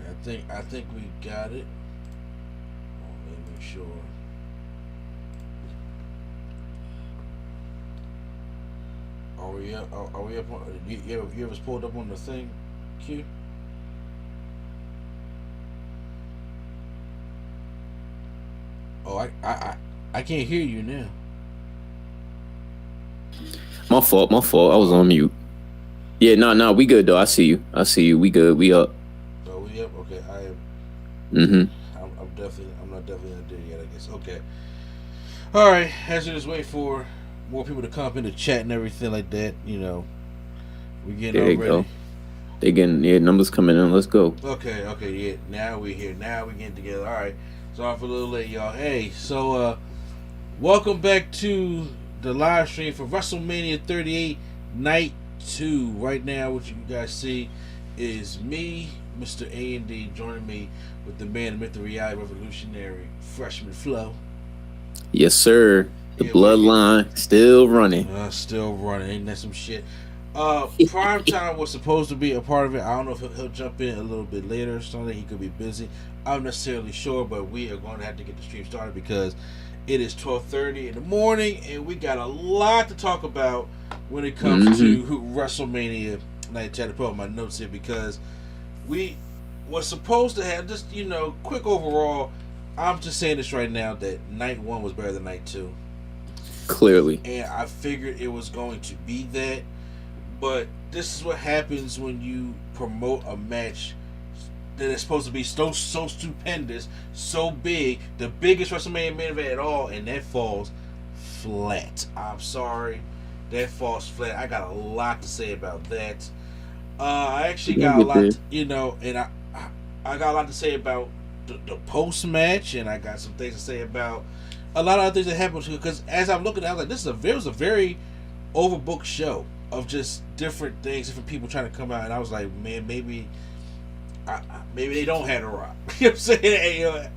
I think we got it. Let me make sure. Are we up? Are we up on? You ever pulled up on the thing, Q? Oh, I can't hear you now. My fault. My fault. I was on mute. Yeah, no, we good though. I see you. I see you. We good. We up. Oh, we up. Okay, I am. Mm-hmm. I'm not definitely not there yet. I guess. Okay. All right. As we just wait for more people to come up in the chat and everything like that, we getting There all they ready. go. They getting numbers coming in. Let's go. Okay, yeah. Now we here. Now we getting together. All right. Sorry for a little late, y'all. Hey, so welcome back to the live stream for WrestleMania 38 Night 2. Right now, what you guys see is me, Mr. A&D, joining me with the man, the myth, the reality revolutionary, Freshman Flow. Yes, sir. The Yeah, bloodline still running. Still running. Ain't that some shit? Prime Time was supposed to be a part of it. I don't know if he'll jump in a little bit later or something. He could be busy. I'm not necessarily sure, but we are going to have to get the stream started because it is 12:30 in the morning, and we got a lot to talk about when it comes to WrestleMania night. I had to put up my notes here because we were supposed to have just quick overall. I'm just saying this right now that night 1 was better than night 2. Clearly. And I figured it was going to be that. But this is what happens when you promote a match that is supposed to be so stupendous, so big, the biggest WrestleMania main event at all, and that falls flat. I'm sorry, that falls flat. I got a lot to say about that. I actually got a lot, and I got a lot to say about the post match, and I got some things to say about a lot of other things that happened because as I'm looking at it, I was like, it was a very overbooked show of just different things, different people trying to come out, and I was like, man, maybe they don't have the Rock. You know what I'm saying? Hey,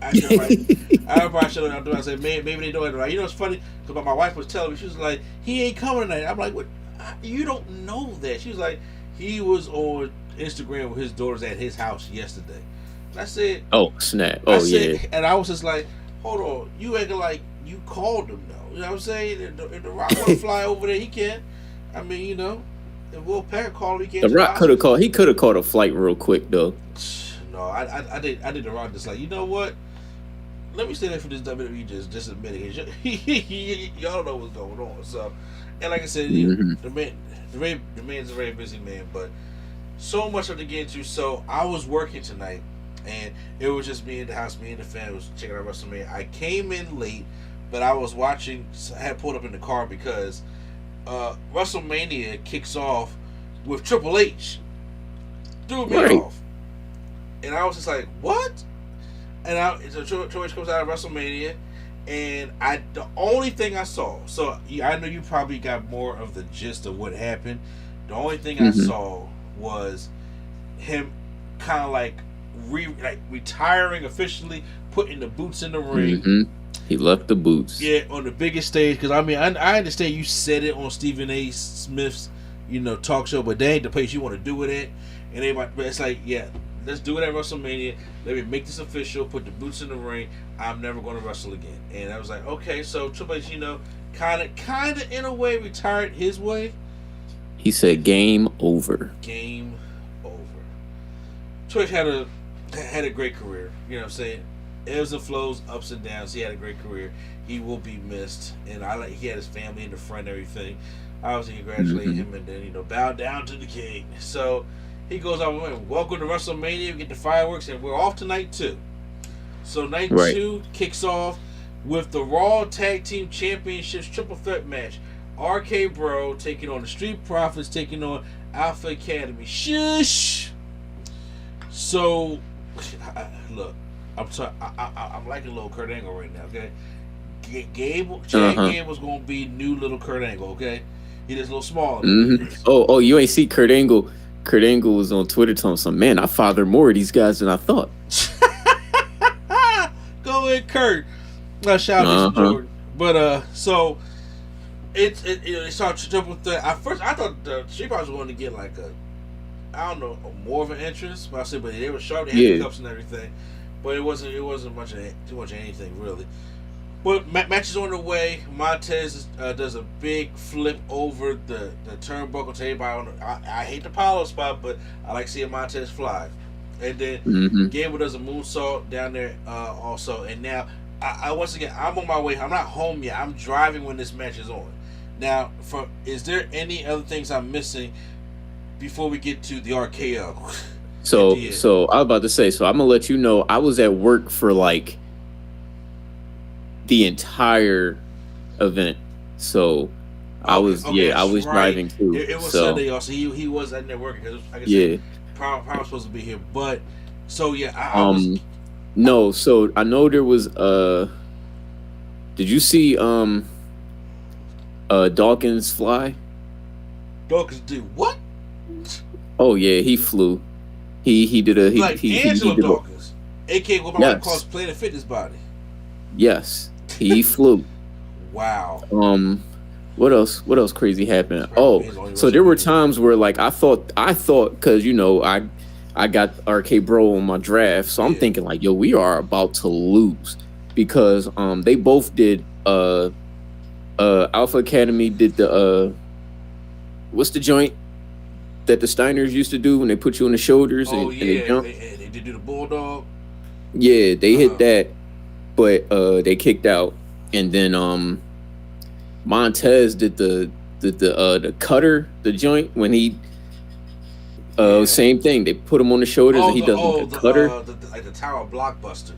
I probably should have done. I said, maybe they don't have the Rock. It's funny because my wife was telling me, she was like, he ain't coming tonight. I'm like, what? You don't know that. She was like, he was on Instagram with his daughters at his house yesterday. And I said, oh snap! Oh yeah. And I was just like, hold on, you acting like you called him though. You know what I'm saying? If the Rock want to fly over there, he can. I mean, if Will Packer called, he can't. The Rock could have called. He could have called a flight real quick though. No, I did the Rock just like, you know what? Let me stay there for this WWE just a minute. Y'all know what's going on. So, and like I said, the man's a very busy man, but so much of to get into. So I was working tonight, and it was just me in the house, me and the family was checking out WrestleMania. I came in late, but I was watching. I had pulled up in the car because WrestleMania kicks off with Triple H. Threw me off, and I was just like, "What?" And so Triple H comes out of WrestleMania, and the only thing I saw. So I know you probably got more of the gist of what happened. The only thing I saw was him kind of like retiring officially, putting the boots in the ring. He left the boots. Yeah, on the biggest stage. Because I mean, I understand you said it on Stephen A. Smith's talk show, but that ain't the place you want to do it at. And it's like, yeah, let's do it at WrestleMania. Let me make this official. Put the boots in the ring. I'm never going to wrestle again. And I was like, okay, so Triple H, kind of in a way retired his way. He said, "Game over." Game over. Triple H had a great career. You know what I'm saying? Ebbs and flows, ups and downs. He had a great career. He will be missed, and he had his family and the friend, and everything. I was congratulate him, and then bow down to the king. So he goes on. Welcome to WrestleMania. We get the fireworks, and we're off tonight too. So night 2 kicks off with the Raw Tag Team Championships triple threat match. RK Bro taking on the Street Profits, taking on Alpha Academy. Shush. So look. I'm liking little Kurt Angle right now, okay? Chad was going to be new little Kurt Angle, okay? He is a little smaller. Oh, you ain't see Kurt Angle. Kurt Angle was on Twitter telling some, man, I fathered more of these guys than I thought. Go ahead, Kurt. Shout out to Jordan. But, so, it started triple threat. At first, I thought the Street Profits was going to get like a I don't know, more of an entrance. But I said, but they were sharp. They had the Yeah. cups and everything, but it wasn't too much of anything really. But match is on the way. Montez does a big flip over the turnbuckle to everybody. I hate the power spot, but I like seeing Montez fly. And then Gable does a moonsault down there also. And now, I once again, I'm on my way. I'm not home yet. I'm driving when this match is on. Now, is there any other things I'm missing before we get to the RKO? So I was about to say. So I'm gonna let you know. I was at work for like the entire event. So I was driving too. It was Sunday, y'all. So he was at there working because I guess probably was supposed to be here. But so I was, no. So I know there was did you see Dawkins fly? Dawkins did what? Oh yeah, he flew. He did a Angela Dawkins, aka what my wife calls Planet Fitness body. Yes, he flew. Wow. What else crazy happened? Oh, so there were times where like I thought because I got RK Bro on my draft, so I'm thinking like, yo, we are about to lose because they both did Alpha Academy did the what's the joint that the Steiners used to do when they put you on the shoulders and they jump? They did the bulldog. Yeah, they hit that, but they kicked out, and then Montez did the cutter, the joint when he same thing. They put him on the shoulders and he does the cutter, like the Tower Blockbuster.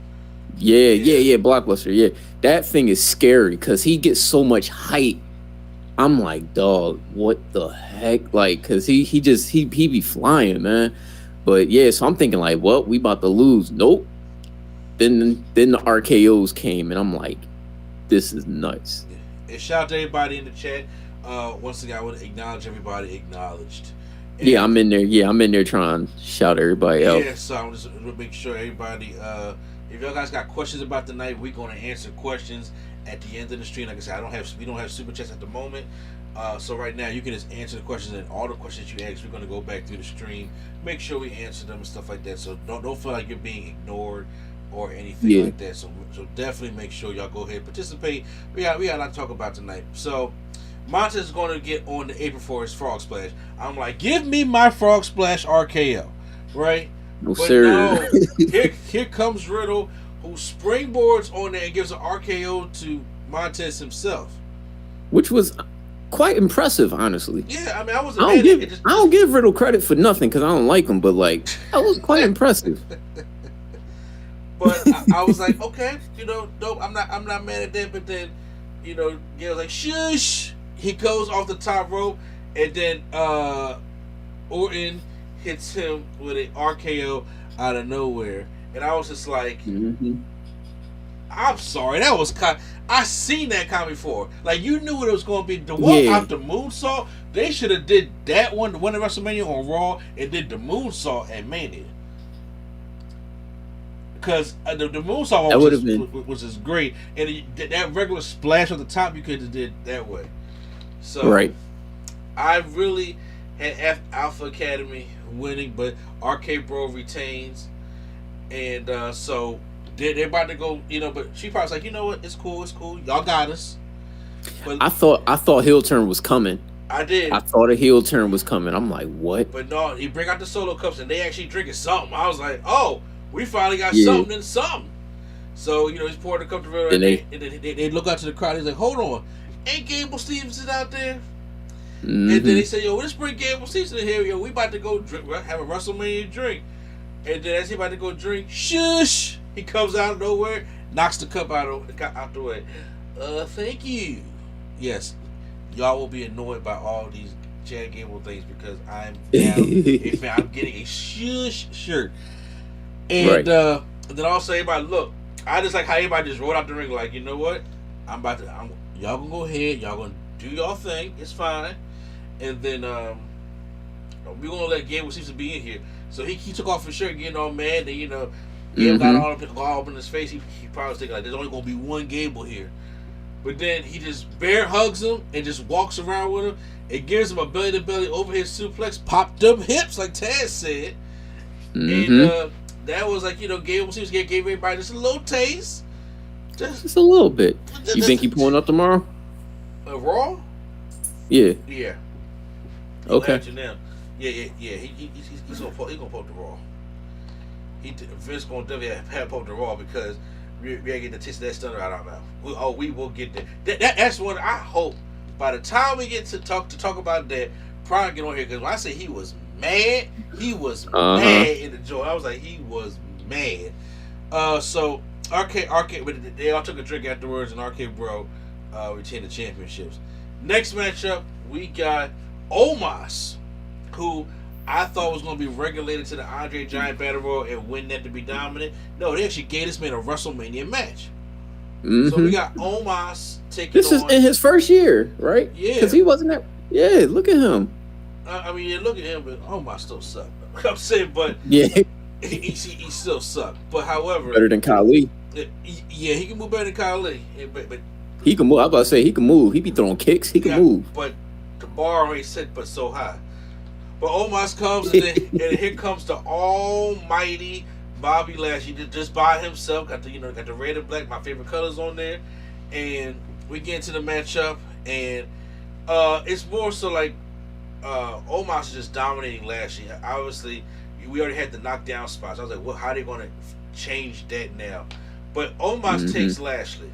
Yeah, Blockbuster. Yeah, that thing is scary because he gets so much height. I'm like, dog, what the heck? Like, cause he be flying, man. But yeah, so I'm thinking like, what? We about to lose? Nope. Then the RKOs came, and I'm like, this is nuts. And shout out to everybody in the chat. Once again, I want to acknowledge everybody acknowledged. And yeah, I'm in there. Yeah, I'm in there trying to shout everybody out. Yeah, so I'm just gonna make sure everybody. If y'all guys got questions about the night, we're gonna answer questions at the end of the stream. Like I said, we don't have super chats at the moment. So right now you can just answer the questions, and all the questions you ask, we're gonna go back through the stream, make sure we answer them and stuff like that. So don't feel like you're being ignored or anything like that. So definitely make sure y'all go ahead and participate. We got a lot to talk about tonight. So Montez is going to get on the apron for his frog splash. I'm like, give me my frog splash RKO, right? No, sir. No, here comes Riddle, who springboards on there and gives an RKO to Montez himself, which was quite impressive, honestly. Yeah, I mean, I don't give Riddle credit for nothing because I don't like him, but like that was quite impressive. But I was like, okay, dope. I'm not mad at that. But then, Gail was like, shush. He goes off the top rope, and then Orton hits him with an RKO out of nowhere, and I was just like, I'm sorry, that was I seen that coming before. Like, you knew what it was going to be. The one after moonsault, they should have did that one, the one at WrestleMania on Raw, and did the moonsault at Mania. Because the moonsault was just great, and that regular splash on the top you could have did that way. So right. I really had Alpha Academy winning, but RK Bro retains, and so they're about to go. But she probably was like, you know what, it's cool, y'all got us. But I thought heel turn was coming. I did. I thought a heel turn was coming. I'm like, what? But no, he bring out the solo cups, and they actually drinking something. I was like, oh. We finally got something and something. So, he's pouring the cup to Riddle, and they look out to the crowd. He's like, hold on. Ain't Gable Stevenson out there? And then they say, yo, let's bring Gable Stevenson in here. Yo, we about to go drink, have a WrestleMania drink. And then as he about to go drink, shush! He comes out of nowhere, knocks the cup out the way. Thank you. Yes, y'all will be annoyed by all these Chad Gable things because I'm down. I'm getting a shush shirt. And then also everybody look. I just like how everybody just rolled out the ring like, you know what? Y'all gonna go ahead. Y'all gonna do y'all thing. It's fine. And then we're gonna let Gable Stevenson be in here. So he took off his shirt, getting all mad. And Gable got all up in his face. He probably was thinking like, there's only gonna be one Gable here. But then he just bear hugs him and just walks around with him. It gives him a belly to belly overhead suplex, popped up hips like Taz said, and that was like gave everybody just a little taste, just a little bit. You think he pulling up tomorrow? Raw? Yeah. Yeah. Okay. Yeah. He's gonna poke the Raw. Vince gonna definitely have poke the Raw because we gotta get the taste of that stunner out of our mouth. We will get there. That's what I hope. By the time we get to talk about that, Prime get on here because when I say he was mad, he was mad in the joint. I was like, he was mad. So Arcade, but they all took a drink afterwards, and Arcade Bro retained the championships. Next matchup, we got Omos, who I thought was going to be regulated to the Andre Giant Battle Royal and win that to be dominant. No, they actually gave this man a WrestleMania match. So we got Omos taking This is in his first year, right? Yeah. Because he wasn't there. Yeah, look at him. I mean, look at him, but Omos still sucked. I'm saying, but yeah, he still sucked. But however, better than Khali. Yeah, he can move better than Khali. But he can move. I was about to say he can move. He be throwing kicks. He can move. But the bar ain't set but so high. But Omos comes and here comes the almighty Bobby Lashley just by himself. Got the red and black, my favorite colors on there. And we get into the matchup, and it's more so like Omos is just dominating Lashley. Obviously, we already had the knockdown spots. I was like, well, how are they going to change that now? But Omos takes Lashley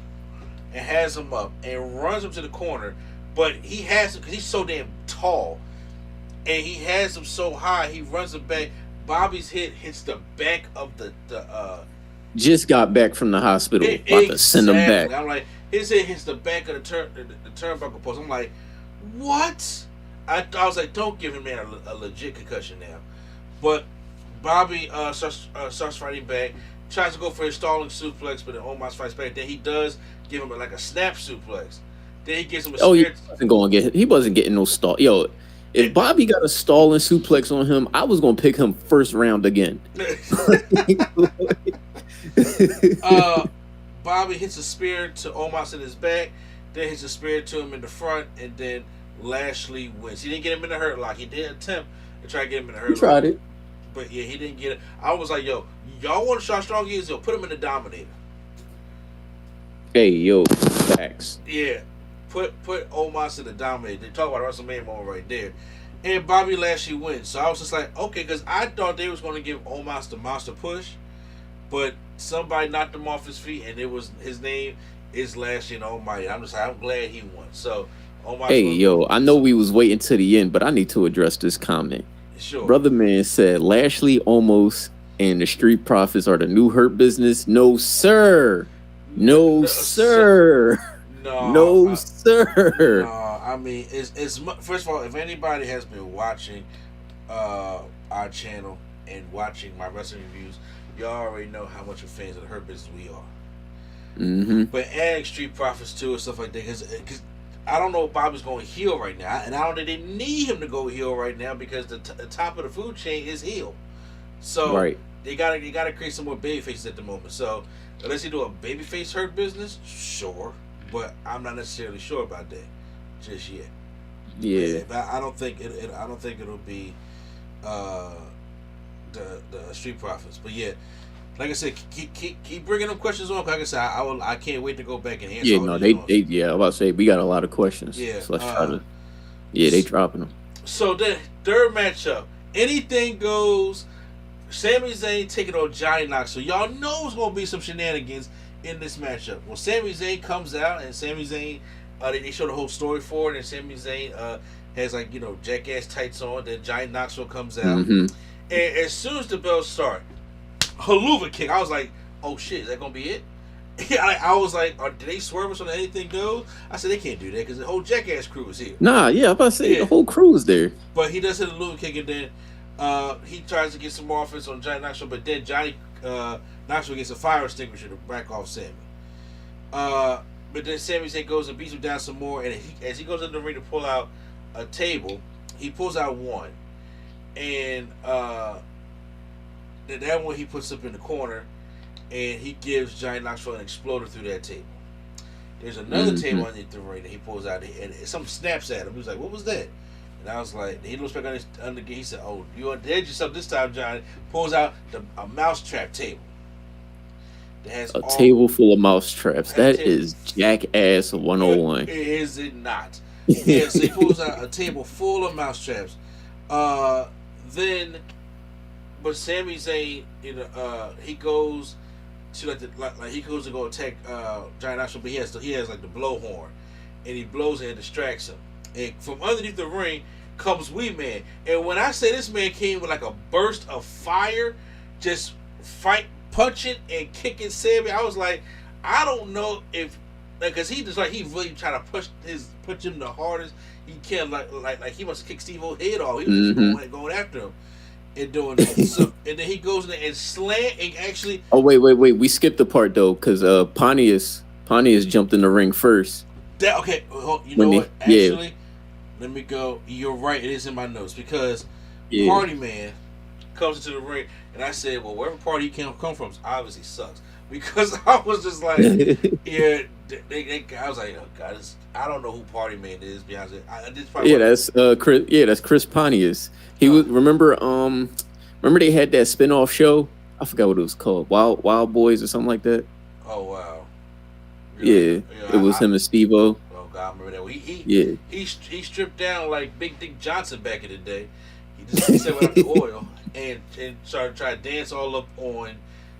and has him up and runs him to the corner. But he has him because he's so damn tall. And he has him so high, he runs him back. Bobby's hit hits the back of the just got back from the hospital. About to send him back. I'm like, his hit hits the back of the turnbuckle post. I'm like, what? I was like, don't give him man a legit concussion now. But Bobby starts fighting back, tries to go for his stalling suplex, but then Omos fights back. Then he does give him a snap suplex. Then he gives him a spear. He wasn't getting no stall. Yo, if Bobby got a stalling suplex on him, I was gonna pick him first round again. Bobby hits a spear to Omos in his back, then hits a spear to him in the front, and then Lashley wins. He didn't get him in the hurt lock. He did attempt to try to get him in the hurt lock. He tried it. But yeah, he didn't get it. I was like, yo, y'all want to show how strong he is? Yo, put him in the Dominator. Hey, yo, facts. Yeah. Put Omos in the Dominator. They talk about WrestleMania moment right there. And Bobby Lashley wins. So I was just like, okay, because I thought they was going to give Omos the monster push, but somebody knocked him off his feet, and his name is Lashley and Almighty. I'm glad he won. So Omos. Hey, yo, I know we was waiting to the end, but I need to address this comment. Sure. Brother Man said Lashley Omos and the Street Profits are the new Hurt Business. No, sir. No, sir. No, sir. No, I mean, it's first of all, if anybody has been watching our channel and watching my wrestling reviews, y'all already know how much of fans of the Hurt Business we are. But adding Street Profits too and stuff like that, because I don't know if Bobby's going heel right now, and I don't think they need him to go heel right now because the top of the food chain is heel. So they gotta create some more baby faces at the moment. So unless they do a babyface Hurt Business, sure. But I'm not necessarily sure about that just yet. Yeah, but I don't think it'll be the Street Profits. But yeah, like I said, keep bringing them questions on. Like I said, I can't wait to go back and answer. Yeah, no, they I'm about to say we got a lot of questions. Yeah, so let's try to. Yeah, they dropping them. So the third matchup, anything goes. Sami Zayn taking on Johnny Knoxville. Y'all know it's gonna be some shenanigans in this matchup. Well, Sami Zayn comes out, and Sami Zayn, they show the whole story for it, and Sami Zayn has jackass tights on. Then Johnny Knoxville comes out, and as soon as the bells start, haluva kick. I was like, oh shit, is that gonna be it? I was like, did they swerve us on anything goes? I said they can't do that because the whole jackass crew is here. Nah, yeah, I'm about to say the whole crew is there. But he does hit a haluva kick, and then he tries to get some more offense on Johnny Knoxville, but then Johnny Knoxville gets a fire extinguisher to back off Sammy. But then Sami Zayn goes and beats him down some more, and as he goes in the ring to pull out a table, he pulls out one, and that one he puts up in the corner, and he gives Johnny Knoxville an exploder through that table. There's another table underneath the ring that he pulls out, and something snaps at him. He was like, "What was that?" And I was like, he looks back under he said, "Oh, you did yourself this time, Johnny." Pulls out a mousetrap table. That has a table full of mouse traps. That is jackass 101. Is it not? Yeah, so he pulls out a table full of mousetraps. Then, but Sami Zayn, he goes to he goes to go attack Johnny Knoxville, but he has like the blowhorn, and he blows it and distracts him. And from underneath the ring comes Wee Man, and when I say this man came with like a burst of fire, just punching and kicking Sami, I was like, I don't know if, because he really trying to push him the hardest he can, like he wants to kick Steve-O's head off. He was just going after him and doing that. So, and then he goes in there and slam and actually. Oh wait, we skipped the part though, because Pontius jumped in the ring first. Okay, you know what? Actually, let me go. You're right. It is in my notes because Party Man comes into the ring, and I said, well, wherever party he can come from obviously sucks, because I was just like, I was like, oh God, I don't know who Party Man is. Be honest, that's Chris. Yeah, that's Chris Pontius. He was remember they had that spinoff show. I forgot what it was called, Wild Boys or something like that. Oh wow. Really? Yeah, it was him and Steve-O. Oh God, I remember that. He stripped down like Big Dick Johnson back in the day. He said without the oil and started trying to dance all up on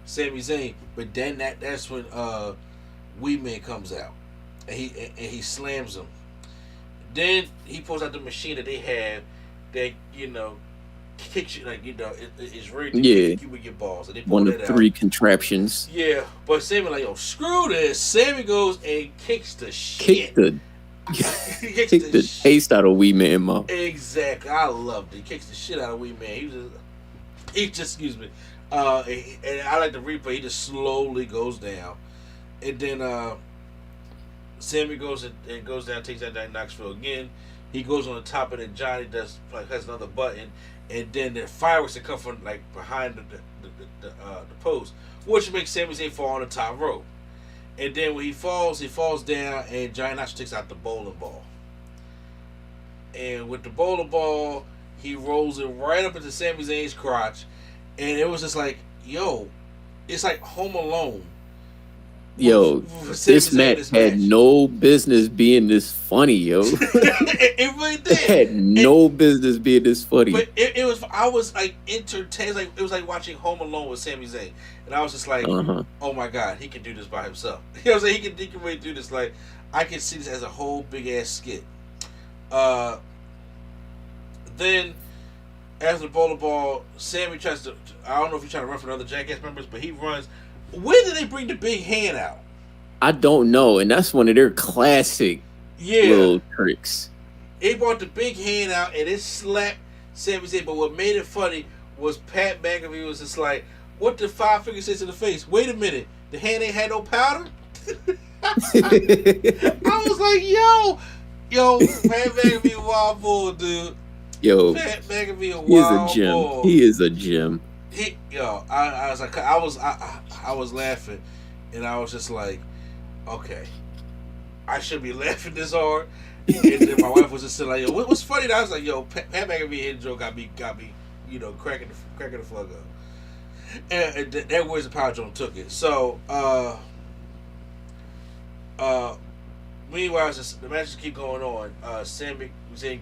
Sami Zayn. But then that's when Wee Man comes out and he slams him. Then he pulls out the machine that they have that kicks you it's rigged to kick you with your balls. And they pull one of 3 contraptions. Yeah, but Sami like, yo, screw this. Sammy goes and kicks the shit. Kick the taste out of Wee Man mouth. Exactly, I loved it. He kicks the shit out of Wee Man. He just excuse me. And I like the replay. He just slowly goes down, and then Sammy goes down, takes that Johnny Knoxville again. He goes on the top, and then Johnny has another button, and then the fireworks that come from like behind the post, which makes Sami Zayn fall on the top rope. And then when he falls down, and Johnny Knoxville takes out the bowling ball. And with the bowling ball, he rolls it right up into Sami Zayn's crotch. And it was just like, yo, it's like Home Alone. Yo, this match had no business being this funny, yo. It really did. It had no business being this funny. But it was, I was like entertained. It was like watching Home Alone with Sami Zayn. And I was just like, oh my God, he can do this by himself. You know what I'm saying? He can really do this. Like, I can see this as a whole big ass skit. Then, after the bowling ball, Sammy tries to, I don't know if he's trying to run for other Jackass members, but he runs. When did they bring the big hand out? I don't know, and that's one of their classic little tricks. They brought the big hand out, and it slapped Sami Zayn. But what made it funny was Pat McAfee was just like, what did Five Finger say to the face? Wait a minute, the hand ain't had no powder? I was like, yo, Pat McAfee wild bull, dude. Yo, Pat McAfee a wild bull. He is a gem. I was like, I was laughing, and I was just like, okay, I should be laughing this hard. And then my wife was just like, yo, what's funny? I was like, yo, Pat McAfee intro got me, cracking the fuck up. And that Words of Power Joan took it. So, meanwhile, the matches keep going on. Sami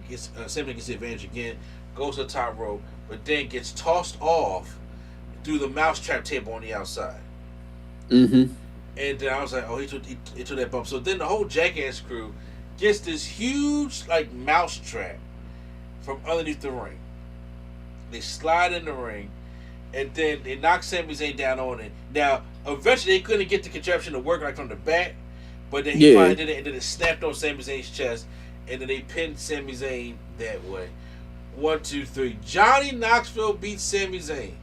gets the advantage again, goes to the top rope, but then gets tossed off through the mousetrap table on the outside. Mm-hmm. And then I was like, oh, he took that bump. So then the whole Jackass crew gets this huge mousetrap from underneath the ring. They slide in the ring, and then they knock Sami Zayn down on it. Now, eventually they couldn't get the contraption to work from the back, but then he finally did it, and then it snapped on Sami Zayn's chest, and then they pinned Sami Zayn that way. 1, 2, 3. Johnny Knoxville beats Sami Zayn.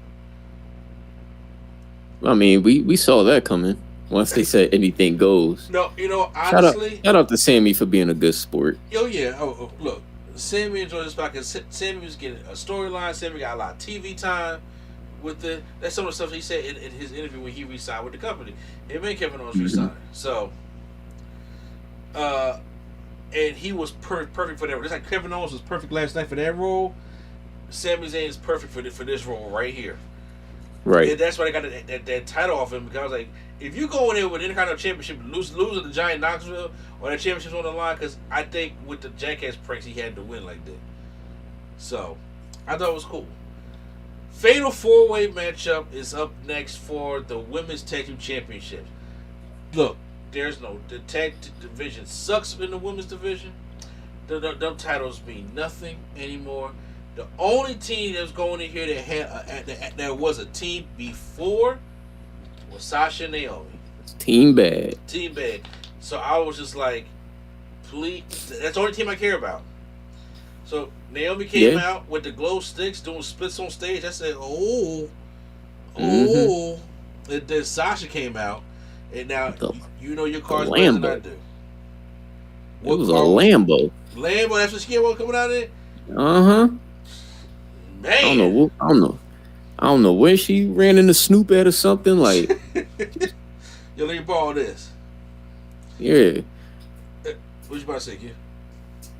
I mean, we saw that coming. Once they said anything goes. No, honestly, shout out to Sammy for being a good sport. Oh yeah. Oh look, Sammy enjoyed this because Sammy was getting a storyline. Sammy got a lot of TV time with it. That's some of the stuff he said in his interview when he re-signed with the company. Him and Kevin Owens re-signed. So And he was perfect for that. Just like Kevin Owens was perfect last night for that role, Sami Zayn is perfect for this role right here. Right. And that's why they got that title off him, because I was like, if you go in there with any kind of championship, losing the Giant Knoxville or that championship's on the line, because I think with the Jackass pranks he had to win like that. So I thought it was cool. Fatal 4-way matchup is up next for the Women's Tag Team Championships. Look, the tag division sucks in the women's division. Them titles mean nothing anymore. The only team that was going in here that was a team before was Sasha and Naomi. Team bad. So I was just like, please, that's the only team I care about. So Naomi came out with the glow sticks doing splits on stage. I said, oh. And then Sasha came out, and now you know your car's better than I do. It was a Lambo. Lambo, that's what she came out coming out in? Man. I don't know when she ran into Snoop at or something like. Yo, let me borrow this. Yeah. What you about to say, kid?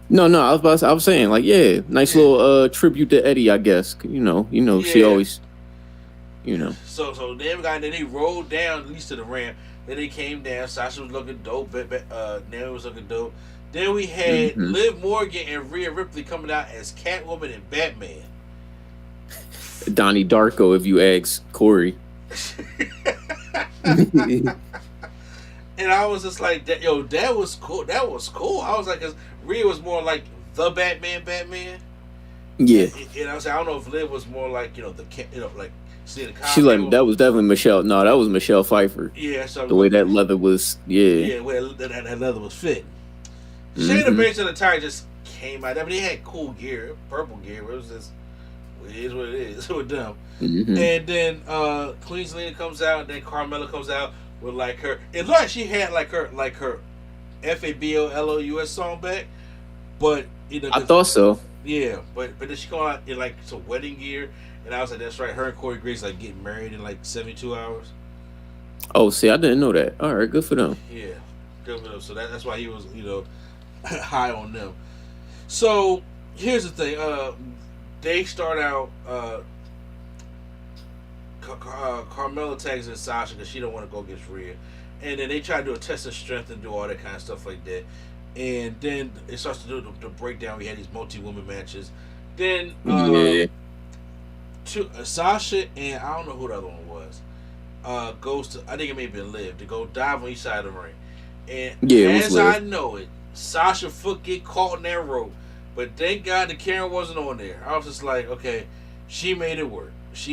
No, I was saying like, nice little tribute to Eddie, I guess. You know, she always, So they got then they rolled down at least to the ramp. Then they came down. Sasha was looking dope. Naomi was looking dope. Then we had Liv Morgan and Rhea Ripley coming out as Catwoman and Batman. Donnie Darko, if you ask Corey. And I was just like, that was cool. That was cool. I was like, because Rhea was more like the Batman. Yeah. And I was like, I don't know if Liv was more like, like seeing the she like that was definitely Michelle. No, that was Michelle Pfeiffer. Yeah. So the way that leather was, the way that leather was fit. Shayna Baszler attire just came out. I mean, they had cool gear, purple gear. It was just, it is what it is with them. And then Queen Zelina comes out, and then Carmella comes out with like her. It looked like she had like her FABOLOUS song back, but I thought so. Yeah, but then she came out in like some wedding gear, and I was like, that's right. Her and Corey Grace like getting married in like 72 hours. Oh, see, I didn't know that. All right, good for them. Yeah, good for them. So that's why he was high on them. So here's the thing. They start out. Carmella tags in Sasha because she don't want to go against Rhea, and then they try to do a test of strength and do all that kind of stuff like that. And then it starts to do the breakdown. We had these multi-woman matches. Then Sasha and I don't know who the other one was. Goes to, I think it may have been Liv, to go dive on each side of the ring. And as I know it, Sasha foot get caught in that rope. But thank God the Karen wasn't on there. I was just like, okay, she made it work. It's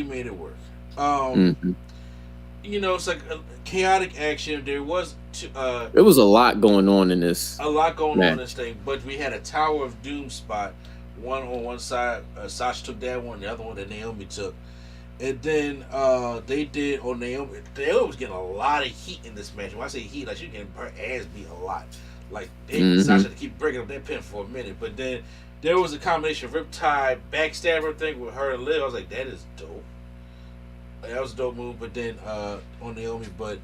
like a chaotic action. There was there was a lot going on in this. A lot going on in this thing, but we had a Tower of Doom spot. One on one side, Sasha took that one. The other one that Naomi took, and then they did on Naomi. Naomi was getting a lot of heat in this match. When I say heat, like she was getting her ass beat a lot. Like Sasha had to keep breaking up that pin for a minute, but then there was a combination of Riptide backstabber thing with her and Liv. I was like, that is dope. That was a dope move, but then on Naomi, but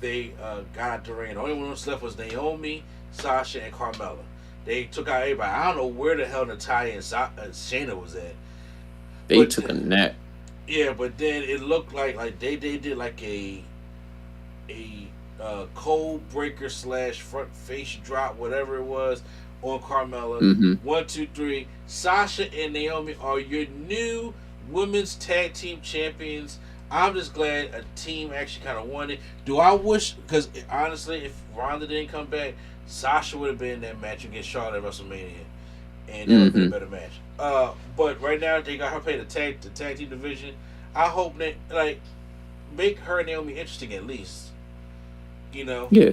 they got out the ring. The only one who left was Naomi, Sasha, and Carmella. They took out everybody. I don't know where the hell Natalya and Shayna was at. They took a nap. Yeah, but then it looked like they did like a cold breaker / front face drop, whatever it was, on Carmella. 1, 2, 3. Sasha and Naomi are your new women's tag team champions. I'm just glad a team actually kind of won it. Do I wish, because honestly, if Ronda didn't come back, Sasha would have been in that match against Charlotte at WrestleMania, and that would have been a better match. But right now they got her playing the tag team division. I hope that make her and Naomi interesting at least. Yeah.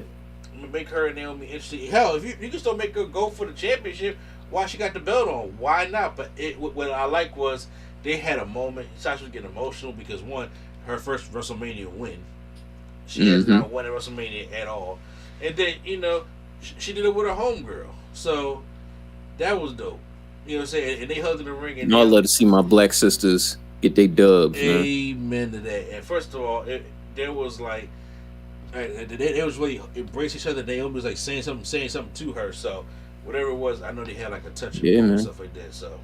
Make her and Naomi interesting. Hell, if you can still make her go for the championship while she got the belt on, why not? But what I like was they had a moment. Sasha was getting emotional because one, her first WrestleMania win. She has not won at WrestleMania at all. And then, she did it with her homegirl. So that was dope. You know what I'm saying? And they hugged in the ring. And I'd love to see my black sisters get their dubs. Amen to that. And first of all, there was And they was really embrace each other. Naomi was like saying something to her. So whatever it was, I know they had like a touch and Yeah, bone and man. stuff like that. So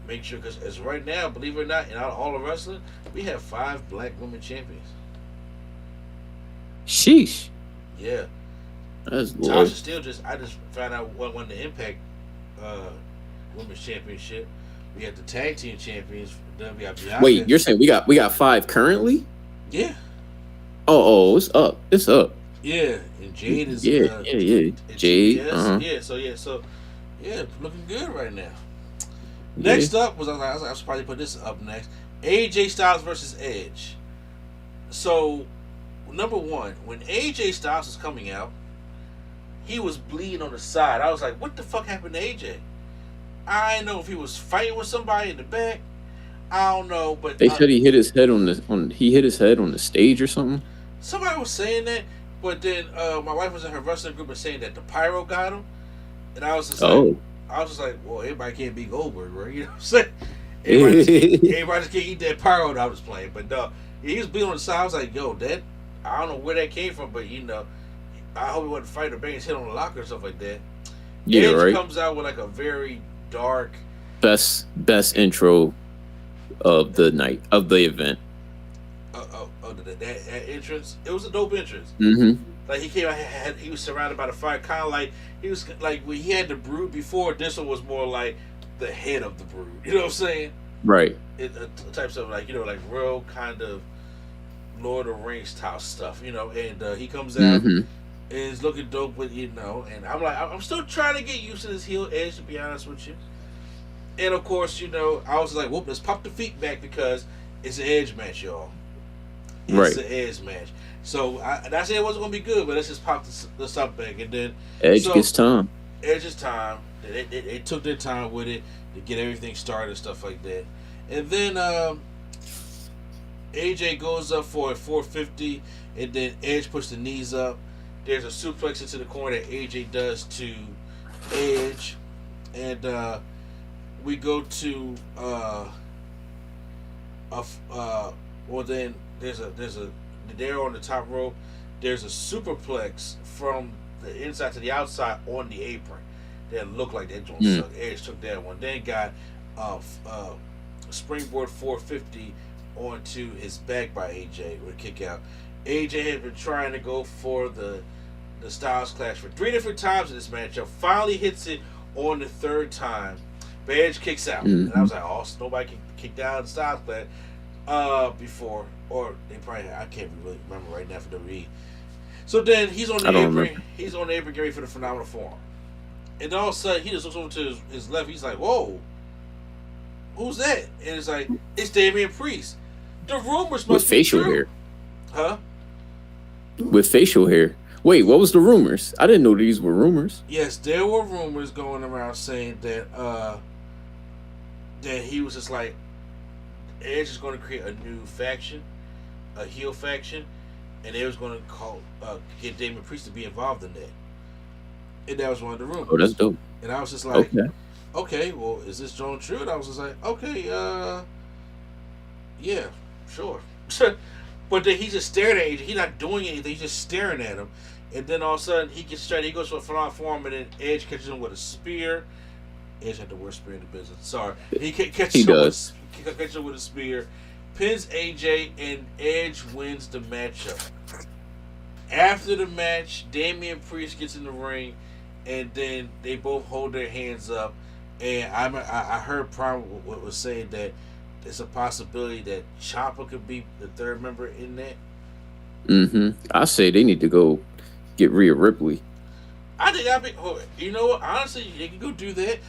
make sure, because as right now, believe it or not, in all of wrestling, we have 5 black women champions. Sheesh. Yeah, That's low. Tasha still I just found out what won the Impact uh, Women's Championship. We have the tag team champions. Then we got Bianca. Wait, you're saying we got 5 currently? Yeah. Oh, it's up. It's up. Yeah, and Jade is Yeah. Jade. Yeah, looking good right now. Next up was I was probably put this up next. AJ Styles versus Edge. So, number one, when AJ Styles was coming out, he was bleeding on the side. I was like, what the fuck happened to AJ? I don't know if he was fighting with somebody in the back. I don't know, but they said he hit his head on the stage or something. Somebody was saying that, but then my wife was in her wrestling group and saying that the pyro got him, and I was just like, well, everybody can't be Goldberg, right? You know what I'm saying? Everybody just can't eat that pyro that I was playing. But no, he was being on the side. I was like, yo, that, I don't know where that came from, but you know, I hope he wasn't fighting or bang his head on the locker or stuff like that. Yeah, Edge right. comes out with like a very dark, best intro of the night of the event. That entrance. It was a dope entrance. Mm-hmm. Like he came out, he was surrounded by the fire, kind of like he was like when he had the Brood before. This one was more like the head of the Brood. You know what I'm saying? Right. Types of like, you know, like real kind of Lord of the Rings type stuff. You know, and he comes out and is looking dope with, you know, and I'm like, I'm still trying to get used to this heel Edge, to be honest with you. And of course, you know, I was like, whoop, let's pop the feet back because it's an Edge match, y'all. It's an Edge match. So I said it wasn't gonna be good, but let's just pop the stuff back, and then Edge gets time. Edge's time. They took their time with it to get everything started and stuff like that. And then AJ goes up for a 450, and then Edge puts the knees up. There's a suplex into the corner that AJ does to Edge, and we go to well then there's a there on the top rope. There's a superplex from the inside to the outside on the apron that looked like that joint sucked. Edge took that one. Then got springboard 450 onto his back by AJ with a kick out. AJ had been trying to go for the Styles Clash for 3 different times in this matchup. Finally hits it on the 3rd time. But Edge kicks out. And I was like, oh, nobody can kick down the Styles Clash before. Or they probably, I can't really remember right now for WWE. So then he's on the apron. He's on the apron getting ready for the Phenomenal Forearm. And all of a sudden, he just looks over to his left. He's like, whoa, who's that? And it's like, it's Damian Priest. The rumors must with be facial true. hair. Huh? With facial hair. Wait, what was the rumors? I didn't know these were rumors. Yes, there were rumors going around saying that that he was just like, Edge is going to create a new faction, a heel faction, and they was going to get Damian Priest to be involved in that. And that was one of the rumors. Oh, that's dope. And I was just like, okay, well, is this Joan true? And I was just like, okay, yeah, sure. But then he's just staring at AJ. He's not doing anything. He's just staring at him. And then all of a sudden, he gets straight. He goes for a front form, and then Edge catches him with a spear. Edge had the worst spear in the business. Sorry. He catches him with a spear, pins AJ, and Edge wins the matchup. After the match, Damian Priest gets in the ring, and then they both hold their hands up. And I heard Prime was saying that there's a possibility that Ciampa could be the 3rd member in that. I say they need to go get Rhea Ripley. I think that'd be. You know what? Honestly, they can go do that.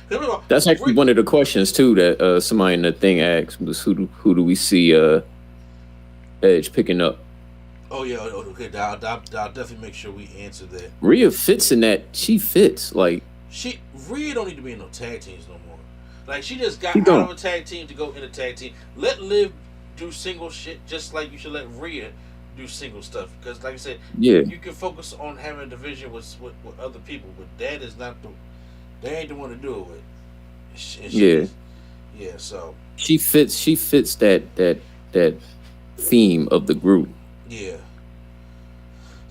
That's actually one of the questions too that somebody in the thing asked was who do we see Edge picking up? Oh yeah, okay. I'll definitely make sure we answer that. Rhea fits in that. She fits like. Rhea don't need to be in no tag teams no more. Like she just got out of a tag team to go in a tag team. Let Liv do single shit, just like you should let Rhea do single stuff. Because like I said, you can focus on having a division with other people, but that is not they ain't the one to do it with. Yeah. So she fits that theme of the group. Yeah.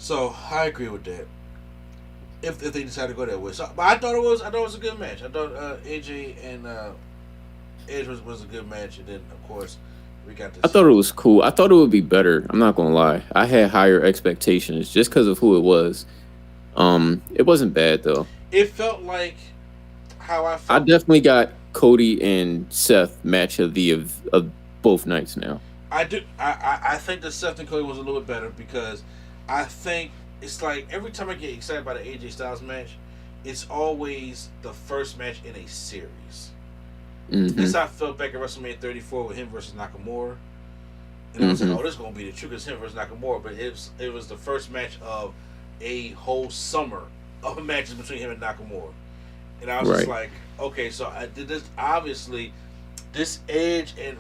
So I agree with that. If they decide to go that way, so but I thought it was a good match. I thought AJ and Edge was a good match, and then of course we got this. I thought it was cool. I thought it would be better. I'm not gonna lie. I had higher expectations just because of who it was. It wasn't bad though. It felt like how I I felt. definitely got Cody and Seth match of both nights now. I do. I think the Seth and Cody was a little bit better because I think it's like every time I get excited about an AJ Styles match, it's always the first match in a series. This I felt back at WrestleMania 34 with him versus Nakamura, and I was like, "Oh, this is gonna be the truth. It's him versus Nakamura." But it was the first match of a whole summer of matches between him and Nakamura, and I was just like, "Okay, so I did this. Obviously, this Edge and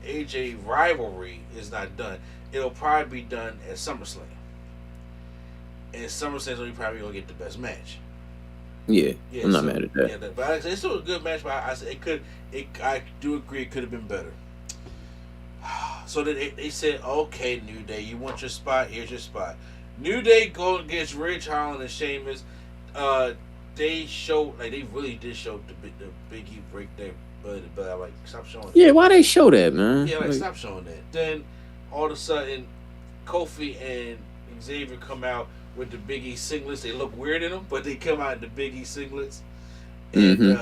AJ rivalry is not done. It'll probably be done at SummerSlam, and SummerSlam's only probably gonna get the best match." Yeah, I'm not mad at that. Yeah, but it's still a good match. But I said I do agree it could have been better. So they said, okay, New Day, you want your spot? Here's your spot. New Day go against Ridge Holland and Sheamus. They showed they really did show the Biggie break their butt, but I'm like, stop showing that. Yeah, why they show that, man? Yeah, stop showing that. Then all of a sudden, Kofi and Xavier come out with the Big E singlets. They look weird in them, but they come out in the Big E singlets. And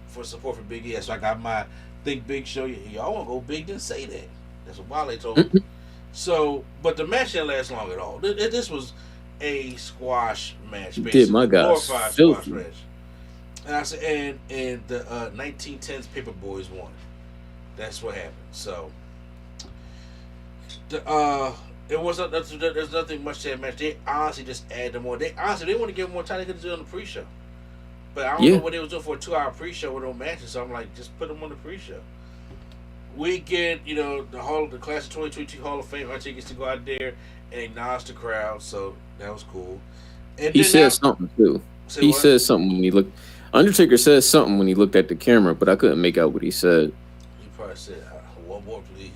for support for Big E. So I got my Think Big show. Y'all want to go big, didn't say that. That's what Wale told me. So, but the match didn't last long at all. This was a squash match, basically. Did my guys squash match. And I said, and the 1910s Paper Boys won. That's what happened. So, it wasn't. There's nothing much to that match. They honestly just added more. They want to give more time. They could do it on the pre-show. But I don't know what they was doing for a 2-hour pre-show with no matches. So I'm like, just put them on the pre-show. We get the class of 2022 Hall of Fame. Archie gets to go out there and acknowledge the crowd. So that was cool. And he said something too. He said something when he looked. Undertaker said something when he looked at the camera, but I couldn't make out what he said. He probably said, "One more, please,"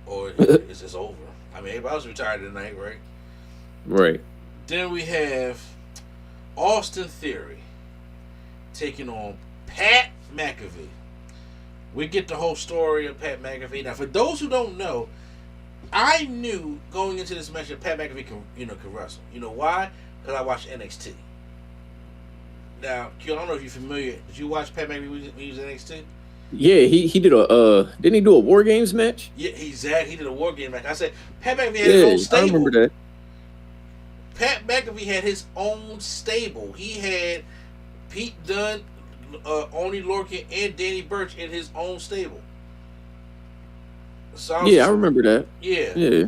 or "It's just over." I mean, everybody was retired tonight, right? Right. Then we have Austin Theory taking on Pat McAfee. We get the whole story of Pat McAfee. Now, for those who don't know, I knew going into this match that Pat McAfee can wrestle. You know why? Because I watched NXT. Now, I don't know if you're familiar. Did you watch Pat McAfee when he was in NXT? Yeah, he did didn't he do a War Games match? Yeah, exactly. He did a War Games match. I said Pat McAfee had his own stable. I remember that. Pat McAfee had his own stable. He had Pete Dunne, Oney Lorcan, and Danny Burch in his own stable. So I remember that. Yeah. Yeah.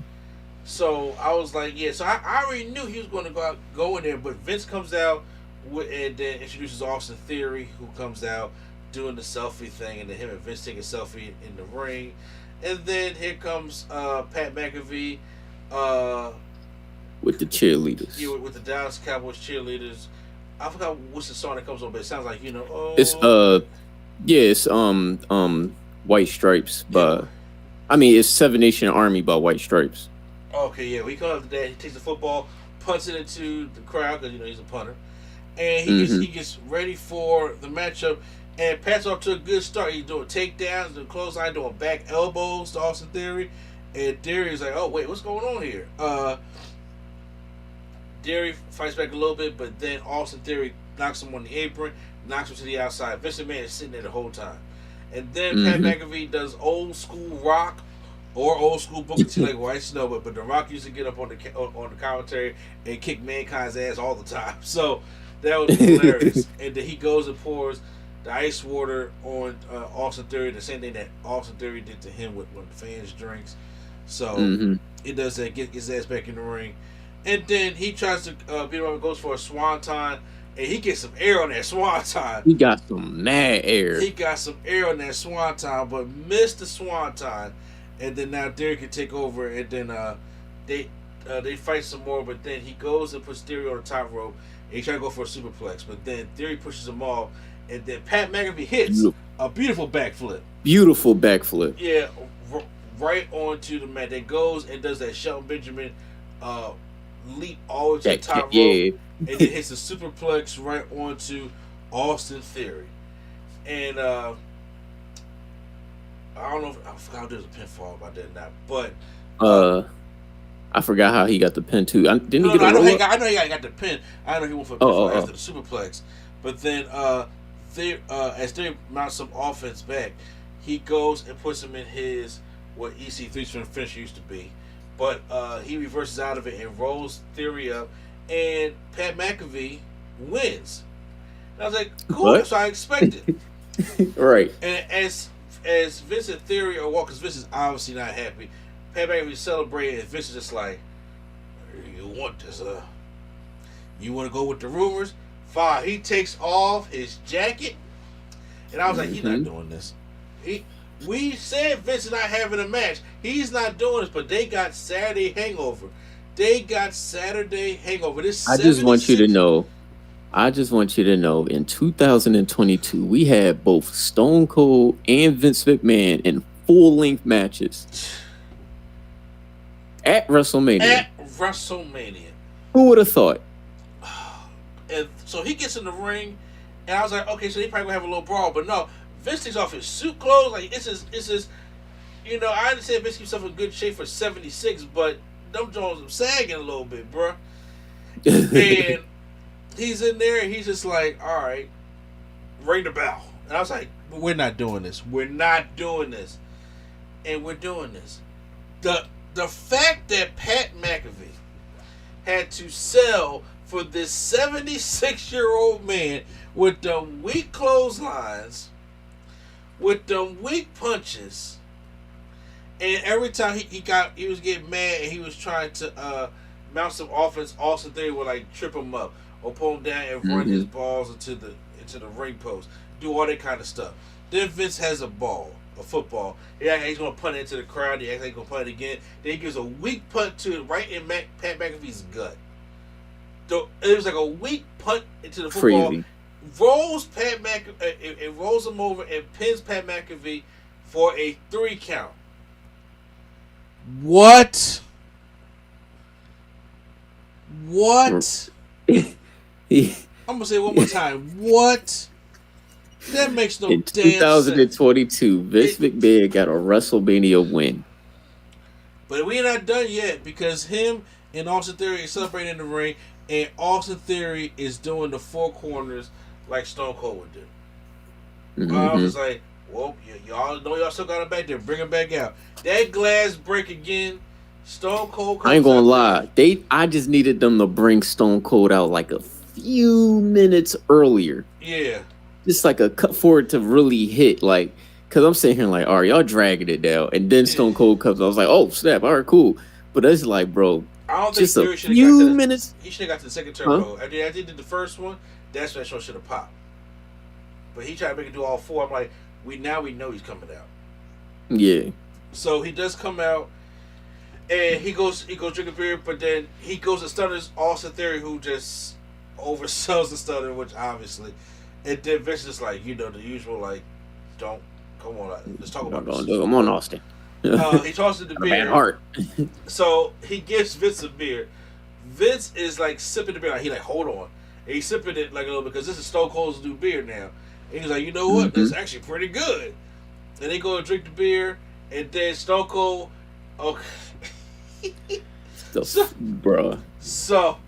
So I was like, yeah. So I already knew he was going to go in there, but Vince comes out and then introduces Austin Theory, who comes out doing the selfie thing, and then him and Vince take a selfie in the ring, and then here comes Pat McAfee with the cheerleaders. Yeah, with the Dallas Cowboys cheerleaders. I forgot what's the song that comes on, but it sounds like it's White Stripes, but I mean it's Seven Nation Army by White Stripes. Okay, yeah, he comes up to that. He takes the football, punts it into the crowd because he's a punter, and he gets ready for the matchup. And Pat's off to a good start. He's doing takedowns, doing clothesline, doing back elbows to Austin Theory. And Theory's like, oh, wait, what's going on here? Theory fights back a little bit, but then Austin Theory knocks him on the apron, knocks him to the outside. Vince McMahon is sitting there the whole time. And then Pat McAfee does old school Rock or old school Booker T like White Snow, but the Rock used to get up on the commentary and kick Mankind's ass all the time. So that was hilarious. And then he goes and pours the ice water on Austin Theory, the same thing that Austin Theory did to him with when the fans drinks. So it does that, get his ass back in the ring. And then he tries to beat him up and goes for a swanton, and he gets some air on that swanton. He got some mad air. He got some air on that swanton, but missed the swanton. And then now Theory can take over, and then they fight some more, but then he goes and puts Theory on the top rope, and he tries to go for a superplex, but then Theory pushes him off. And then Pat McAfee hits a beautiful backflip. Beautiful backflip. Yeah, right onto the mat. That goes and does that Shelton Benjamin leap all the way to the top rope, yeah. and then hits the superplex right onto Austin Theory. And I don't know if I forgot there's a pinfall about that or not, but I forgot how he got the pin too. Didn't he get a I know roll he up? got the pin. I know he went for a pinfall after the superplex. But then as they mount some offense back, he goes and puts him in his what EC3's finish used to be. But he reverses out of it and rolls Theory up, and Pat McAfee wins. And I was like, cool, that's what I expected. Right. And as Vince and Theory are walking, Vince is obviously not happy. Pat McAfee celebrating, and Vince is just like, you want this, you want to go with the rumors? Fine. He takes off his jacket, and I was like, he's not doing this. We said Vince is not having a match. He's not doing this, but they got Saturday hangover. This I just want you to know, in 2022, we had both Stone Cold and Vince McMahon in full-length matches at WrestleMania. Who would have thought? And so he gets in the ring, and I was like, okay, so they probably gonna have a little brawl, but no. Vince takes off his suit clothes, like it's his. I understand Vince keeps himself in good shape for 76, but them Jones are sagging a little bit, bruh. And he's in there, and he's just like, all right, ring the bell. And I was like, we're not doing this. And we're doing this. The fact that Pat McAfee had to sell for this 76-year-old man with them weak clotheslines, with them weak punches, and every time he was getting mad and he was trying to mount some offense, Austin Theory would like trip him up or pull him down and run his balls into the ring post, do all that kind of stuff. Then Vince has a football. He's gonna punt it into the crowd. He actually gonna punt it again. Then he gives a weak punt to it right in Pat McAfee's gut. So it was like a weak punt into the football. Crazy. Rolls Pat McAfee, it rolls him over and pins Pat McAfee for a 3 count. What? I'm gonna say it one more time. What? That makes no damn sense. In 2022, Vince McMahon got a WrestleMania win. But we're not done yet because him and Austin Theory are celebrating in the ring, and Austin Theory is doing the 4 corners like Stone Cold would do. I was just like, well, y'all know y'all still got him back there. Bring him back out. That glass break again. Stone Cold comes I ain't gonna lie. there. I just needed them to bring Stone Cold out like a few minutes earlier. Yeah. Just like a cut forward to really hit. Like, because I'm sitting here like, all right, y'all dragging it down. And then Stone Cold comes. I was like, oh, snap. All right, cool. But it's like, bro, I don't just think a few minutes. He should have got to the second turbo. After he did the first one, that's when that show should have popped. But he tried to make it do all 4. I'm like, we know he's coming out. Yeah. So he does come out, and he goes drink a beer, but then he goes and stutters Austin Theory, who just oversells the stutter, which obviously, and then Vince is like, the usual, like, don't, come on, let's talk about this. Come on, Austin. He tosses the beer. Bad heart. So he gives Vince a beer. Vince is like sipping the beer. Like, he like, hold on. And he's sipping it like a little bit because this is Stone Cold's new beer now. And he's like, you know what? That's actually pretty good. And they go and drink the beer. And then Stone Cold, okay. Bruh. So,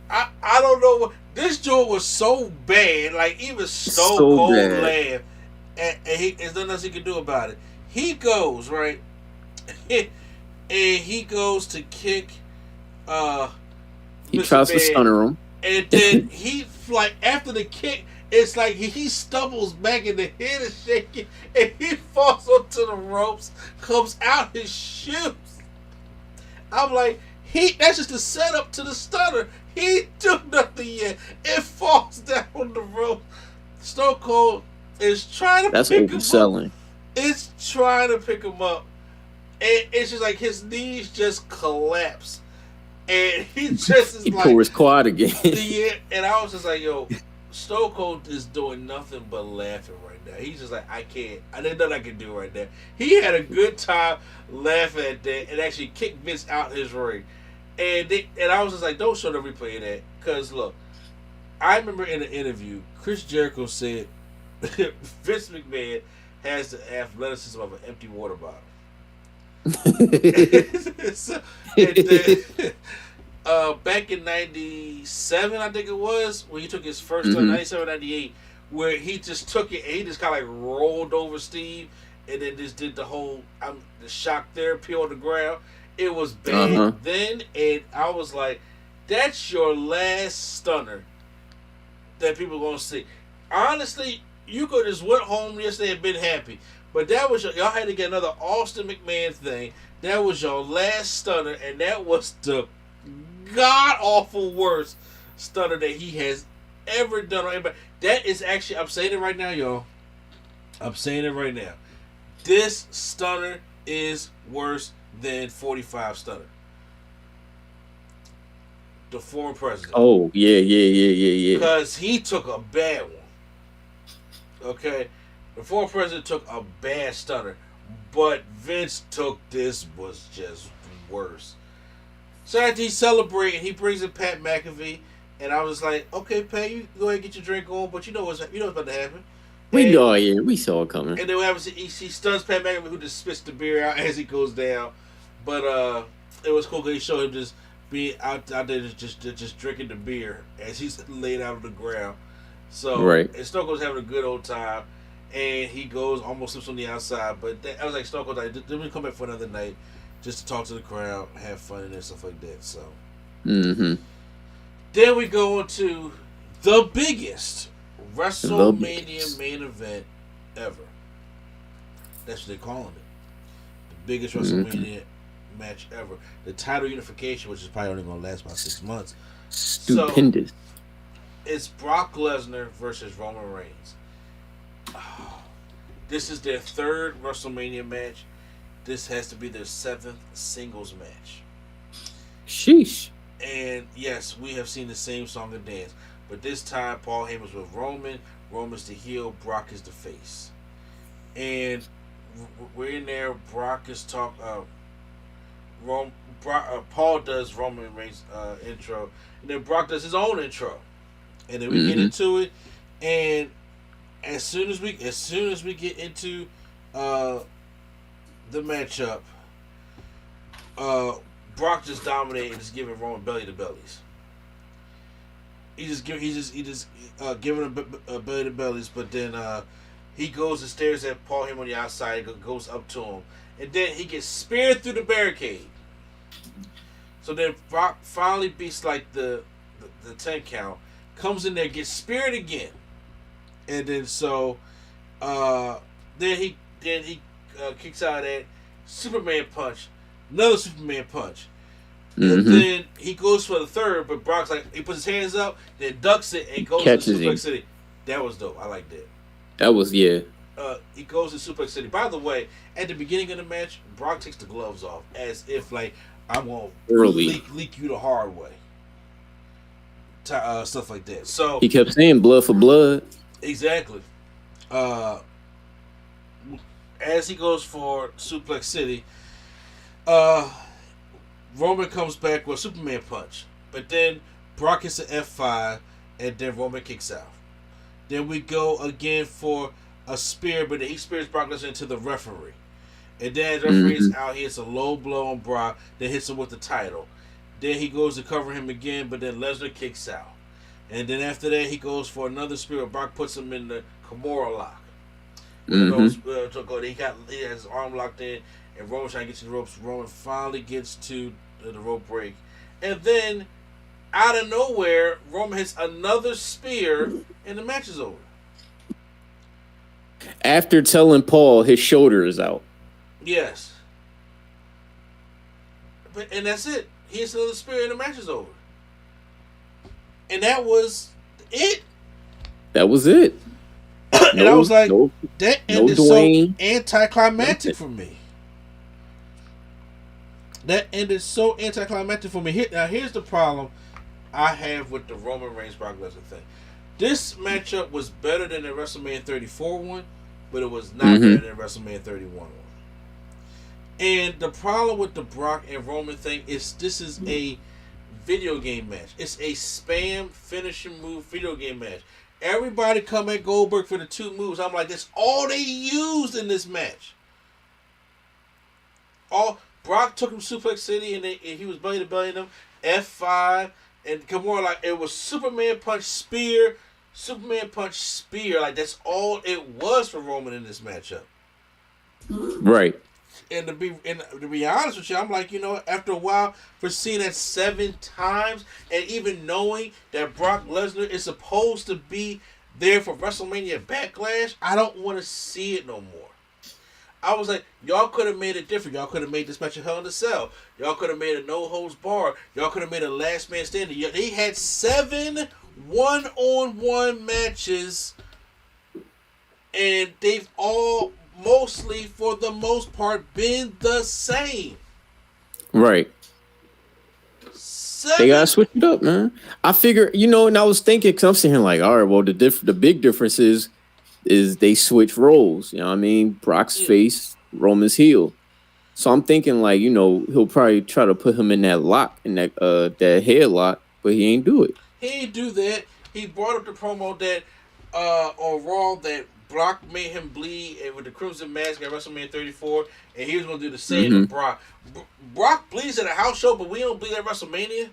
I don't know what. This joint was so bad. Like, even Stone Cold laughed. And there's nothing else he can do about it. He goes, right? And he goes to kick he tries to stunner him. And then he, like, after the kick, it's like he stumbles back and the head is shaking and he falls onto the ropes, comes out his shoes. I'm like, that's just the setup to the stunner. He ain't do nothing yet. It falls down the rope. Stone Cold is trying to pick him up. It's trying to pick him up. And it's just like his knees just collapse. And he just is he like... pulled his quad again. Yeah, and I was just like, yo, Stone Cold is doing nothing but laughing right now. He's just like, I can't. There's nothing I can do right now. He had a good time laughing at that and actually kicked Vince out his ring. And I was just like, don't show the replay of that. Because, look, I remember in an interview, Chris Jericho said Vince McMahon has the athleticism of an empty water bottle. So, and then, back in 97, I think it was, when he took his first turn, 97, 98, where he just took it and he just kind of like rolled over Steve and then just did the whole the shock therapy on the ground. It was bad then, and I was like, that's your last stunner that people are going to see. Honestly, you could just went home yesterday and been happy. But that was y'all had to get another Austin McMahon thing. That was your last stunner, and that was the god-awful worst stunner that he has ever done on anybody. That is actually, I'm saying it right now, y'all. I'm saying it right now. This stunner is worse than 45 stunner. The former president. Oh, yeah. Because he took a bad one. Okay? The former president took a bad stunner. But Vince took this was just worse. So after he celebrated, he brings in Pat McAfee. And I was like, okay, Pat, you go ahead and get your drink on. But you know what's about to happen. We know, yeah. We saw it coming. And then what happens, he stuns Pat McAfee, who just spits the beer out as he goes down. But it was cool because he showed him just being out there just drinking the beer as he's laid out on the ground. So, right. And Stone Cold's having a good old time. And he goes, almost slips on the outside. But I was like, Stone Cold, like, then we come back for another night just to talk to the crowd, have fun and stuff like that. So, then we go into the biggest WrestleMania main event ever. That's what they're calling it. The biggest WrestleMania match ever. The title unification, which is probably only going to last about 6 months. Stupendous. So, it's Brock Lesnar versus Roman Reigns. This is their third WrestleMania match. This has to be their 7th singles match. Sheesh. And yes, we have seen the same song and dance. But this time, Paul Heyman's with Roman. Roman's the heel. Brock is the face. And we're in there. Brock is Paul does Roman Reigns' intro. And then Brock does his own intro. And then we get into it. And as soon as we get into the matchup, Brock just dominated and just giving Roman belly to bellies. He just giving him belly to bellies, but then he goes and stares at Paul Heyman on the outside, goes up to him, and then he gets speared through the barricade. So then Brock finally beats like the 10 count, comes in there, gets speared again, and then then he kicks out of that Superman punch, another Superman punch. And then he goes for the third, but Brock's like, he puts his hands up, then ducks it, and goes to Suplex City. That was dope. I like that. That was, yeah. He goes to Suplex City. By the way, at the beginning of the match, Brock takes the gloves off, as if, like, I'm going to leak you the hard way. Stuff like that. So he kept saying blood for blood. Exactly. As he goes for Suplex City, Roman comes back with a Superman punch. But then Brock hits an F5, and then Roman kicks out. Then we go again for a spear, but then he spears Brock Lesnar into the referee. And then the referee's out, he hits a low blow on Brock, then hits him with the title. Then he goes to cover him again, but then Lesnar kicks out. And then after that, he goes for another spear. Brock puts him in the Kimura lock. He has his arm locked in, and Roman trying to get to the ropes. Roman finally gets to the rope break. And then, out of nowhere, Roman hits another spear, and the match is over. After telling Paul his shoulder is out. Yes. And that's it. He hits another spear, and the match is over. And that was it. That was it. And I was like, that ended so anticlimactic for me. That ended so anticlimactic for me. Here's the problem I have with the Roman Reigns Brock Lesnar thing. This matchup was better than the WrestleMania 34 one, but it was not better than WrestleMania 31 one. And the problem with the Brock and Roman thing is this is a video game match. It's a spam finishing move video game match. Everybody come at Goldberg for the 2 moves. I'm like, that's all they used in this match. All Brock took him Suplex City and he was belly to belly them. F5 and come on, like it was Superman punch spear, Superman punch spear. Like that's all it was for Roman in this matchup. Right. And to be honest with you, I'm like, after a while, for seeing that 7 times, and even knowing that Brock Lesnar is supposed to be there for WrestleMania Backlash, I don't want to see it no more. I was like, y'all could have made it different. Y'all could have made this match a Hell in a Cell. Y'all could have made a no holds bar. Y'all could have made a last man standing. They had 7 one-on-one matches, and they've all mostly, for the most part, been the same. Right. 7. They gotta switch it up, man. I figure, and I was thinking, because I'm sitting here like, all right, well, the big difference is they switch roles. You know what I mean? Brock's face, Roman's heel. So I'm thinking like, he'll probably try to put him in that lock, in that headlock, but he ain't do it. He ain't do that. He brought up the promo that on Raw that Brock made him bleed with the Crimson Mask at WrestleMania 34, and he was going to do the same to Brock. Brock bleeds at a house show, but we don't bleed at WrestleMania.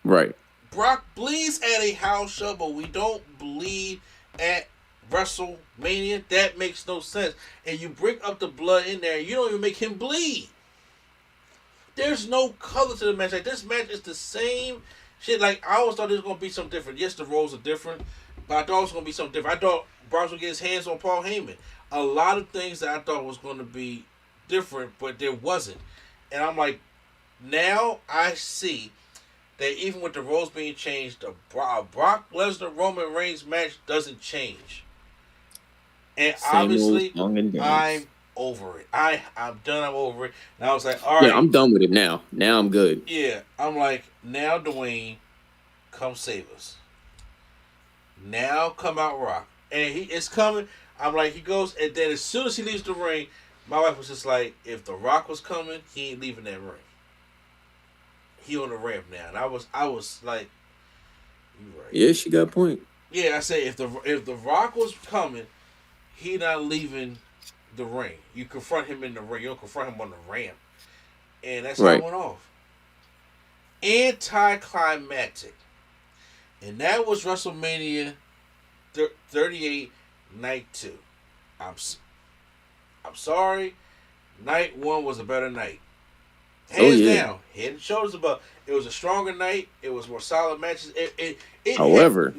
Right. Brock bleeds at a house show, but we don't bleed at WrestleMania. That makes no sense. And you bring up the blood in there, and you don't even make him bleed. There's no color to the match. Like, this match is the same shit. Like, I always thought there was going to be something different. Yes, the roles are different, but I thought it was going to be something different. I thought Brock would get his hands on Paul Heyman. A lot of things that I thought was going to be different, but there wasn't. And I'm like, now I see that even with the roles being changed, the Brock Lesnar Roman Reigns match doesn't change. And Same obviously, and I'm over it. I'm done. I'm over it. And I was like, all right. Yeah, I'm done with it now. Now I'm good. Yeah, I'm like, now Dwayne, come save us. Now come out Rock. And he is coming. I'm like, he goes, and then as soon as he leaves the ring, my wife was just like, if The Rock was coming, he ain't leaving that ring. He on the ramp now. And I was like, you right. Yeah, she got a point. Yeah, I say if the Rock was coming, he not leaving the ring. You confront him in the ring. You don't confront him on the ramp. And that's how it went off. Anticlimactic. And that was WrestleMania 38, Night 2. I'm sorry. Night 1 was a better night. Hands down. Head and shoulders above. It was a stronger night. It was more solid matches. However.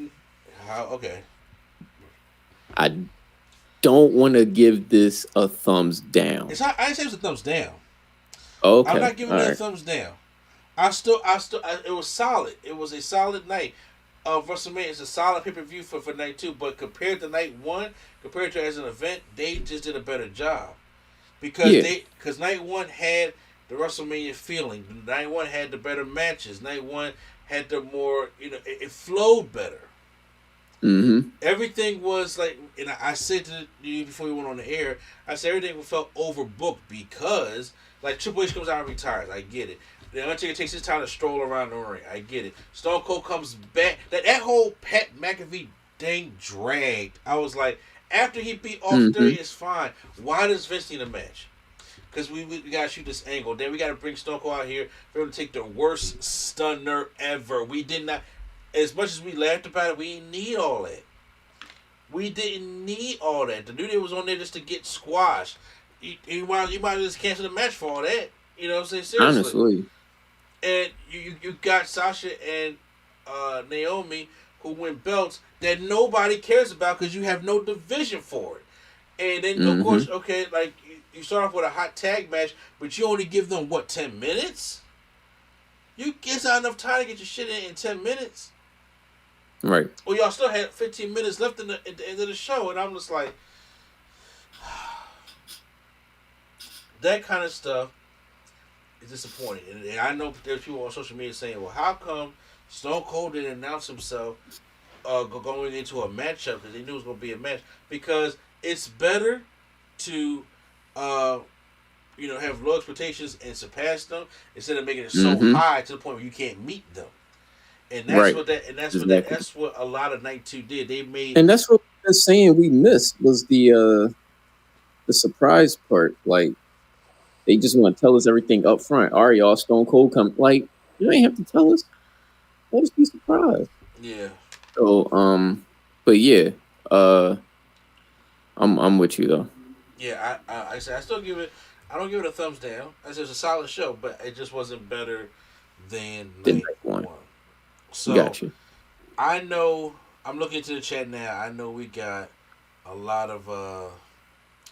Okay. I don't want to give this a thumbs down. I didn't say it was a thumbs down. Okay. I'm not giving it a thumbs down. It was solid. It was a solid night of WrestleMania. It's a solid pay-per-view for night 2, but compared to night 1, compared to as an event, they just did a better job. Because night 1 had the WrestleMania feeling. Night 1 had the better matches. Night 1 had the more, it flowed better. Mm-hmm. Everything was like, and I said to you before we went on the air, I said everything felt overbooked because, like, Triple H comes out and retires. I get it. The Undertaker takes his time to stroll around the ring. I get it. Stone Cold comes back. That whole Pat McAfee thing dragged. I was like, after he beat Austin Theory, it's fine. Why does Vince need a match? Because we got to shoot this angle. Then we got to bring Stone Cold out here for him to take the worst stunner ever. We did not, as much as we laughed about it, we didn't need all that. We didn't need all that. The New Day was on there just to get squashed. You might just cancel the match for all that. You know what I'm saying? Seriously. Honestly. And you got Sasha and Naomi who win belts that nobody cares about because you have no division for it. And then, of course, okay, like, you start off with a hot tag match, but you only give them, 10 minutes? You get not enough time to get your shit in 10 minutes. Right. Well, y'all still had 15 minutes left at the end of the show, and I'm just like, that kind of stuff is disappointing. And I know there's people on social media saying, well, how come Stone Cold didn't announce himself going into a matchup because they knew it was going to be a match? Because it's better to have low expectations and surpass them instead of making it so Mm-hmm. high to the point where you can't meet them. And that's Right. what that and Exactly. that's what a lot of Night 2 did. They made And that's what we've been saying we missed was the surprise part. Like they just want to tell us everything up front. All right, y'all, Stone Cold come. Like you ain't have to tell us. Let us be surprised. yeah. So but yeah, uh, I'm with you though. Yeah, I said I still give it. I don't give it a thumbs down. I said it's a solid show, but it just wasn't better than The Night next one, 1. So got you. I know I'm looking into the chat now. I know we got a lot of uh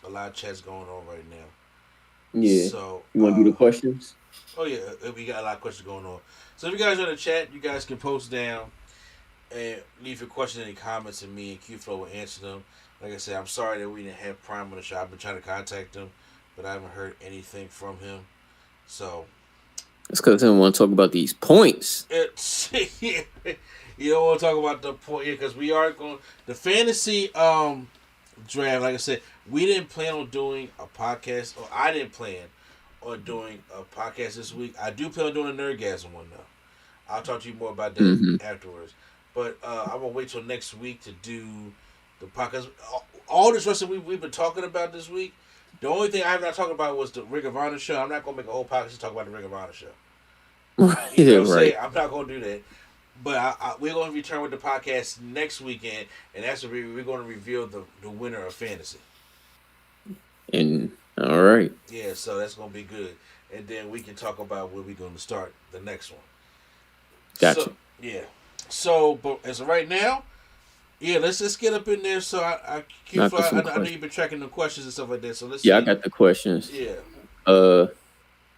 a lot of chats going on right now. Yeah, So you want to do the questions? oh yeah, we got a lot of questions going on. So if you guys are in the chat, you guys can post down and leave your questions in the comments, and me and Q Flow will answer them. Like I said, I'm sorry that we didn't have Prime on the show. I've been trying to contact him, but I haven't heard anything from him. So It's because I don't want to talk about these points. it's you don't want to talk about the point here because we are going the fantasy draft. Like I said, we didn't plan on doing a podcast, or I didn't plan on doing a podcast this week. I do plan on doing a Nerdgasm one though. I'll talk to you more about that Mm-hmm. afterwards. But I'm gonna wait till next week to do the podcast. All this wrestling we've been talking about this week. The only thing I have not talked about was the Ring of Honor show. I'm not gonna make a whole podcast to talk about the Ring of Honor show. Right. You know Yeah. what I'm Right. saying? I'm not gonna do that. But we're gonna return with the podcast next weekend, and that's where we're gonna reveal the winner of fantasy. And all right, Yeah, so that's gonna be good, and then we can talk about where we're gonna start the next one. got So you. yeah, so but as of right now, yeah, let's just get up in there. So Knock us some I know questions. you've been tracking the questions and stuff like that. So let's Yeah, I see. got the questions. Yeah, Uh,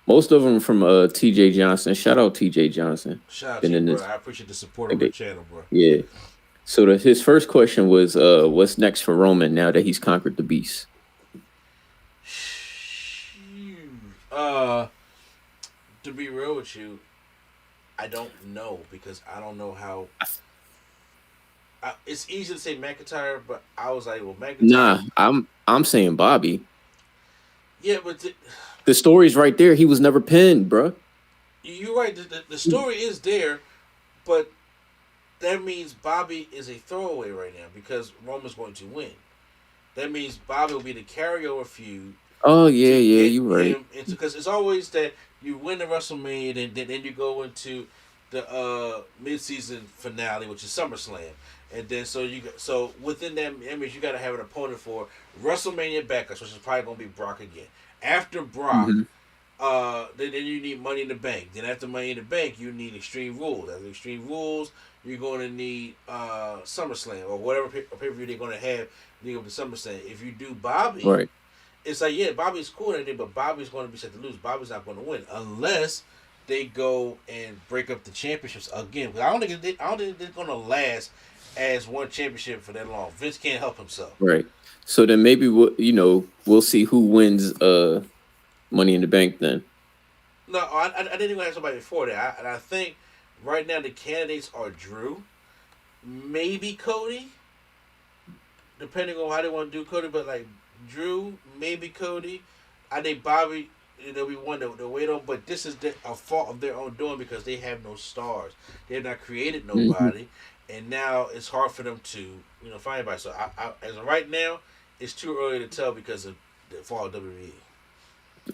most of them from T.J. Johnson. Shout out T.J. Johnson. shout out to Been you, in bro. this. I appreciate the support Like of our they, channel, bro. yeah. So his first question was, what's next for Roman now that he's conquered the beast? Uh, to be real with you, I don't know because I don't know how. It's easy to say McIntyre, but I was like, well, McIntyre. Nah, I'm saying Bobby. Yeah, but The story's right there. He was never pinned, bruh. you're right. The story is there, but that means Bobby is a throwaway right now because Roman's going to win. That means Bobby will be the carryover feud Oh to yeah, yeah, get you right. him into, because it's always that you win the WrestleMania and then you go into the mid-season finale, which is SummerSlam, and then so within that means you got to have an opponent for WrestleMania Backlash, which is probably going to be Brock again. After Brock, Hmm. then you need Money in the Bank. Then after Money in the Bank, you need Extreme Rules. After Extreme Rules, you're going to need SummerSlam or whatever pay-per-view they're going to have leading up to SummerSlam. If you do Bobby, Right. it's like, yeah, Bobby's cool and everything, but Bobby's going to be set to lose. Bobby's not going to win unless they go and break up the championships again. Because I don't think they're going to last as one championship for that long. Vince can't help himself. Right. So then maybe we'll see who wins Money in the Bank then. No, I didn't even have somebody before that. And I think right now the candidates are Drew, maybe Cody, depending on how they want to do Cody. But like Drew, maybe Cody. I think Bobby, we want to wait on. But this is a fault of their own doing because they have no stars. They have not created Hmm. nobody, and now it's hard for them to find anybody. So as of right now, it's too early to tell because of the fall of WWE.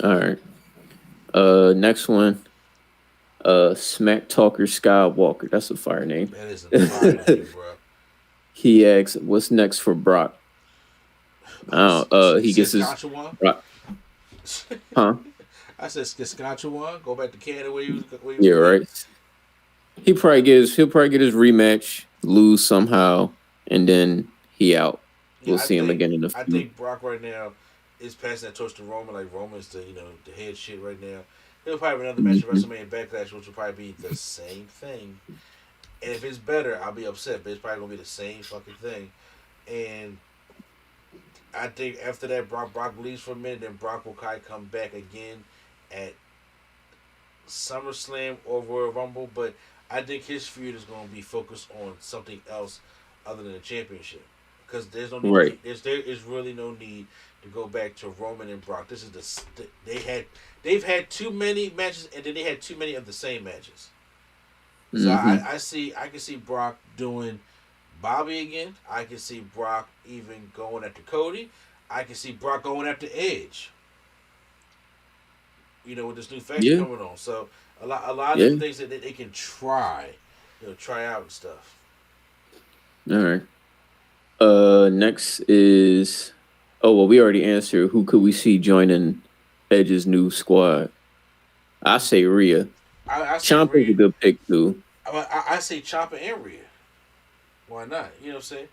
All right. Next one. Smack Talker Skywalker. That's a fire name. That is a fire name, bro. He asks, "What's next for Brock?" He gets his Saskatchewan. Brock, huh? I said Saskatchewan. Go back to Canada where he was Yeah, good. right. He'll probably get his rematch, lose somehow, and then he out. We'll Yeah, see him again in the I feud. think Brock right now is passing that torch to Roman. Like Roman's the head shit right now. He'll probably have another match at Hmm. WrestleMania Backlash, which will probably be the same thing. And if it's better, I'll be upset. But it's probably gonna be the same fucking thing. And I think after that, Brock leaves for a minute, then Brock will kind of come back again at SummerSlam or Royal Rumble. But I think his feud is gonna be focused on something else other than the championship. because there's no need. Right. There is really no need to go back to Roman and Brock. This is they've had too many matches, and then they had too many of the same matches. So Mm-hmm. I can see Brock doing Bobby again. I can see Brock even going after Cody. I can see Brock going after Edge. With this new faction Yeah. coming on. So a lot of Yeah. different things that they can try, try out and stuff. All right. Next is, oh well, we already answered. Who could we see joining Edge's new squad? I say Rhea. I say Ciampa's a Rhea. good pick too. I say Ciampa and Rhea. Why not? You know what I'm saying?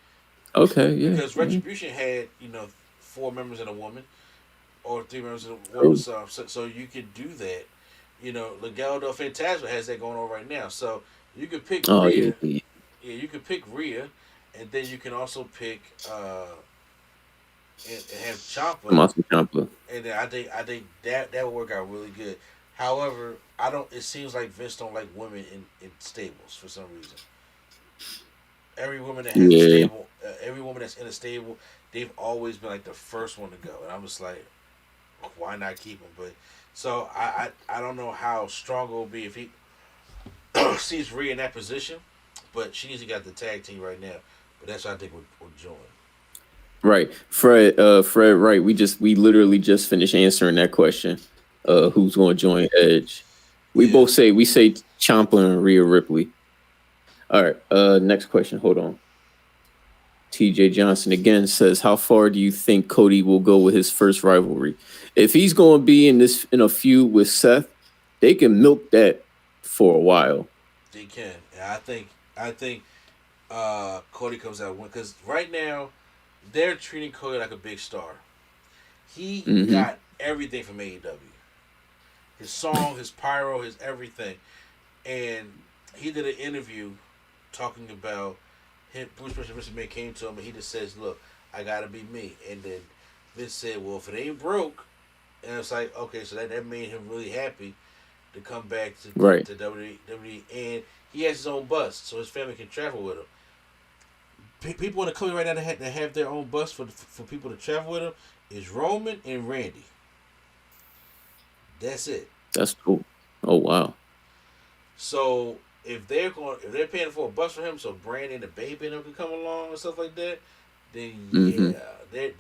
Okay, yeah. Because Yeah. Retribution had 4 members and a woman, or 3 members and a woman. Oh, So you could do that. Legado del Fantasma has that going on right now. So you could pick oh yeah, Rhea. yeah. Yeah, you could pick Rhea, and then you can also pick and have Ciampa, Tommaso Ciampa. and then I think that would work out really good. However, I don't. It seems like Vince don't like women in stables for some reason. Every woman that has a Yeah. stable, every woman that's in a stable, they've always been like the first one to go, and I'm just like, why not keep them? But so I don't know how strong it will be if he sees Rhea in that position, but she needs to get the tag team right now. But that's what I think we're join. Right. Fred, right. We literally just finished answering that question. Who's gonna join Edge? Yeah, We say Ciampa and Rhea Ripley. All right. Next question. Hold on. TJ Johnson again says, how far do you think Cody will go with his first rivalry? If he's going to be in a feud with Seth, they can milk that for a while. they can. And I think Cody comes out because right now they're treating Cody like a big star. He Mm-hmm. got everything from AEW. His song, his pyro, his everything. And he did an interview talking about him. Bruce Prichard came to him and he just says, "Look, I gotta be me." And then Vince said, "Well, if it ain't broke," and it's like, okay, so that made him really happy to come back Right. to WWE, and he has his own bus, so his family can travel with him. People in the company right now that have their own bus for people to travel with them is Roman and Randy. That's it. That's cool. Oh, wow. So if they're paying for a bus for him, so Brandon and the baby and them can come along and stuff like that, then Mm-hmm. yeah,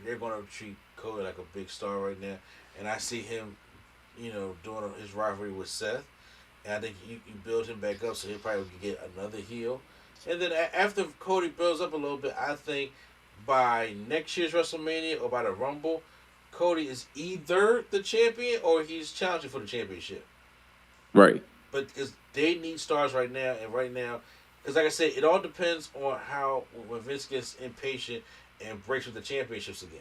they're going to treat Cody like a big star right now, and I see him, doing his rivalry with Seth, and I think you build him back up, so he'll probably get another heel, and then after Cody builds up a little bit, I think by next year's WrestleMania or by the Rumble, Cody is either the champion or he's challenging for the championship. Right. But because they need stars right now, and right now, because like I said, it all depends on how when Vince gets impatient and breaks with the championships again.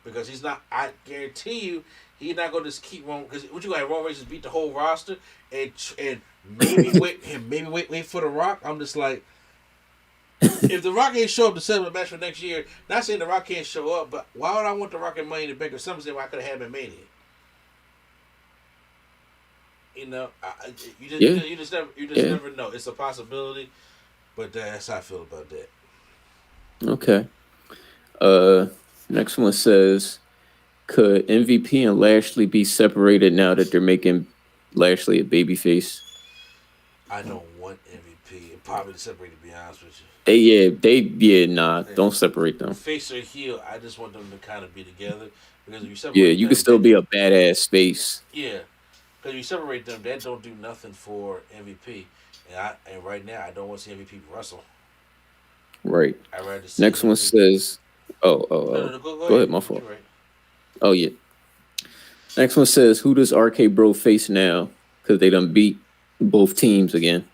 Because he's not, I guarantee you, he's not going to just keep Roman. Because what you got, Roman Reigns just beat the whole roster, and maybe wait for the Rock. I'm just like, if the Rock ain't show up to set up a match for next year, not saying the Rock can't show up, but why would I want the Rock and Money in the Bank or something? Why I could have had him in Mania? You just Yeah. Yeah. never know. It's a possibility, but that's how I feel about that. Okay. Uh, Next one says, could MVP and Lashley be separated now that they're making Lashley a babyface? I don't want MVP. Probably to separate. To be honest with you, Nah, yeah. don't separate them. Face or heel, I just want them to kind of be together because if you Yeah, separate you can them, still be a badass face. yeah, because you separate them, that don't do nothing for MVP. And right now, I don't want to see MVP wrestle. Right. I'd rather see Next him one be. says, No, go go ahead. ahead, my You're fault. right. Oh yeah. Next one says, who does RK Bro face now? Because they done beat both teams again.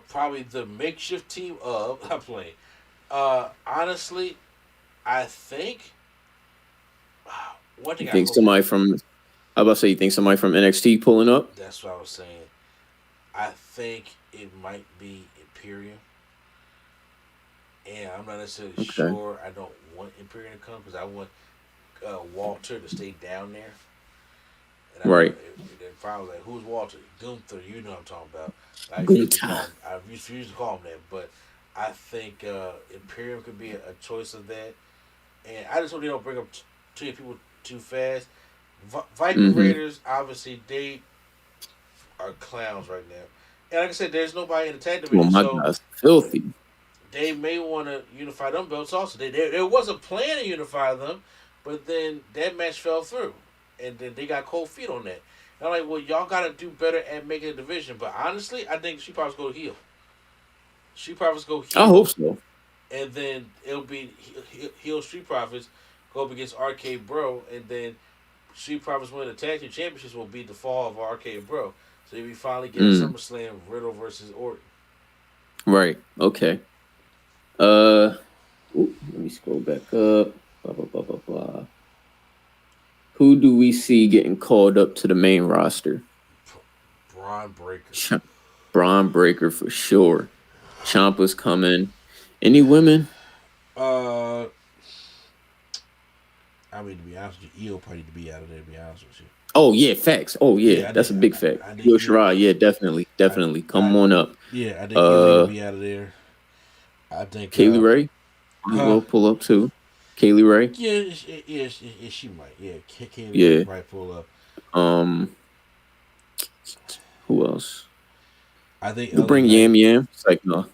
Probably the makeshift team of. I'm playing. Honestly, I think one You thing I think hope that somebody from, I about to say, you think somebody from NXT pulling up? that's what I was saying. I think it might be Imperium, and I'm not necessarily Okay. sure. I don't want Imperium to come because I want Walter to stay down there, and I want. Right. If I was like, "Who's Walter?" Gunther, you know what I'm talking about. I Gunta. refuse to call him that, but I think Imperium could be a choice of that. And I just hope they don't bring up too many people too fast. Viking Mm-hmm. Raiders, obviously, they are clowns right now. And like I said, there's nobody in the tag Oh division, my so gosh, filthy. they may want to unify them belts also. There was a plan to unify them, but then that match fell through. And then they got cold feet on that. And I'm like, well, y'all got to do better at making a division. But honestly, I think she probably go heel. She Profits go I hope heel, so. and then it'll be heel Street Profits go up against Arcade Bro, and then Street Profits win the tag team championships will be the fall of Arcade Bro. So we finally get a Mm, SummerSlam Riddle versus Orton. right. Okay. Uh, let me scroll back up. Blah, blah, blah, blah, blah. Who do we see getting called up to the main roster? Braun Breaker. Braun Breaker for sure. Ciampa's coming. Any women? Uh, I mean, to be honest with you, EO probably need to be out of there, to be honest with you. Oh yeah, facts. Oh yeah, Yeah, that's a big fact. I think Yo Shirai, yeah, definitely, definitely. Come on up. Yeah, I think EO need to Uh, be out of there. I think, Kaylee Ray, might as huh? well pull up too. Kaylee Ray, Yeah, she might. Yeah, Kaylee Ray yeah. probably pull up. Um, who else? I think You LA bring Knight. Yam Yam. It's like no.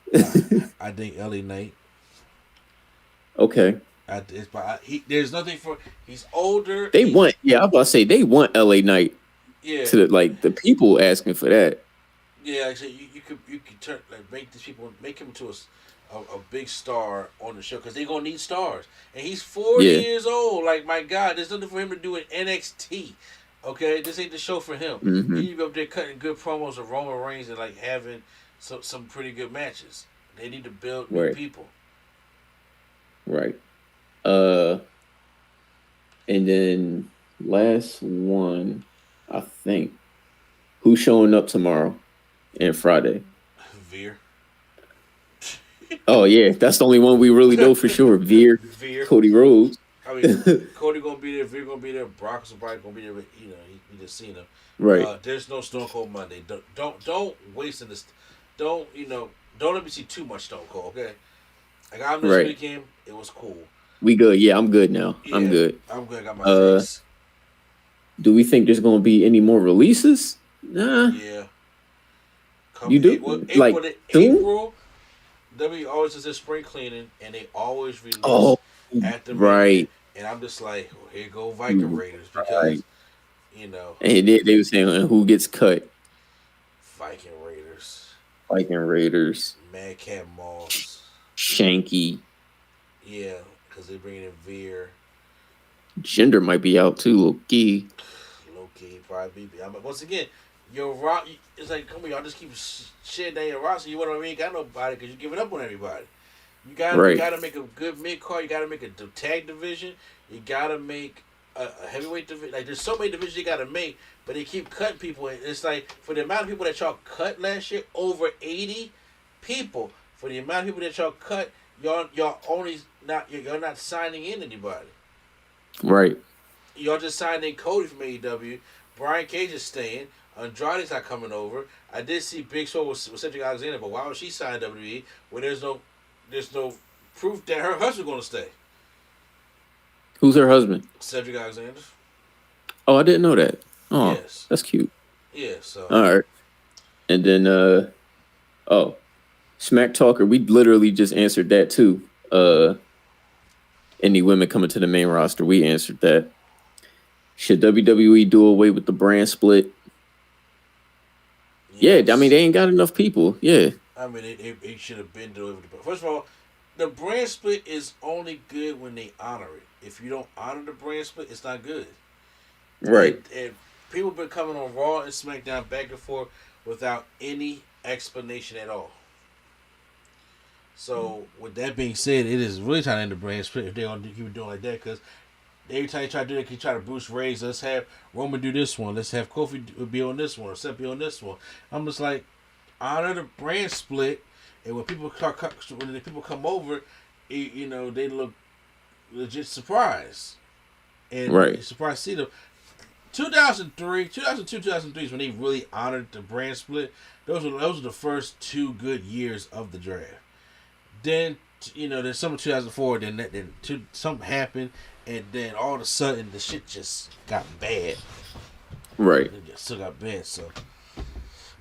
I think LA Knight. Okay. There's nothing for. He's older. They want. Yeah, I was about to say they want LA Knight Yeah, to the people asking for that. yeah. Like I said, you could turn make these people make him to a big star on the show because they're gonna need stars. And he's 40 Yeah. years old. Like my God, there's nothing for him to do in NXT. Okay, this ain't the show for him. Mm-hmm. He need to be up there cutting good promos of Roman Reigns and like having some pretty good matches. They need to build new Right. people. Right. And then last one, I think. Who's showing up tomorrow and Friday? Veer. Oh yeah, that's the only one we really know for sure. Veer, Cody Rhodes. I mean, Cody gonna be there. Veer gonna be there. Brock's probably gonna be there. But, you know, you just seen him. Right. There's no Stone Cold Monday. Don't waste in this. Don't let me see too much Stone Cold. Okay. I got him this weekend. It was cool. We good. Yeah, I'm good now. Yeah, I'm good. I'm good. I got my fix. Do we think there's gonna be any more releases? Nah. Yeah. You do? April. W always does their spring cleaning, and they always release at the right. And I'm just like, well, here go Viking Raiders because you know. And they were saying who gets cut. Viking Raiders. Madcap Moss. Shanky. Yeah, because they're bringing in Veer. Gender might be out too, low key. Low key, probably. Once again, your rock. It's like, come on, y'all just keep shitting down your roster. You want to ain't got nobody because you're giving up on everybody. You gotta make a good mid card. You gotta make a tag division. You gotta make a heavyweight division. Like there's so many divisions you gotta make, but they keep cutting people. And it's like for the amount of people that y'all cut last year, over 80 people. For the amount of people that y'all cut, y'all not signing in anybody. Right. Y'all just signed in Cody from AEW. Brian Cage is staying. Andrade's not coming over. I did see Big Show with Cedric Alexander, but why would she sign WWE when there's no proof that her husband's going to stay? Who's her husband? Cedric Alexander. Oh, I didn't know that. Oh, yes. That's cute. Yeah, so. All right. And then, Smack Talker, we literally just answered that too. Any women coming to the main roster, we answered that. Should WWE do away with the brand split? Yes. Yeah, I mean, they ain't got enough people. Yeah. I mean, it should have been done. First of all, the brand split is only good when they honor it. If you don't honor the brand split, it's not good. Right. And people been coming on Raw and SmackDown back and forth without any explanation at all. So, with that being said, it is really trying to end the brand split if they're going to keep doing like that because every time you try to do that, you try to boost ratings. Let's have Roman do this one. Let's have Kofi be on this one or Seth be on this one. I'm just like, honor the brand split, and when people come over, you know, they look legit surprised. And you're surprised to see them. 2002, 2003 is when they really honored the brand split. Those were the first 2 good years of the draft. then then summer 2004, something happened, and then all of a sudden the shit just got bad. Right. It just still got bad. So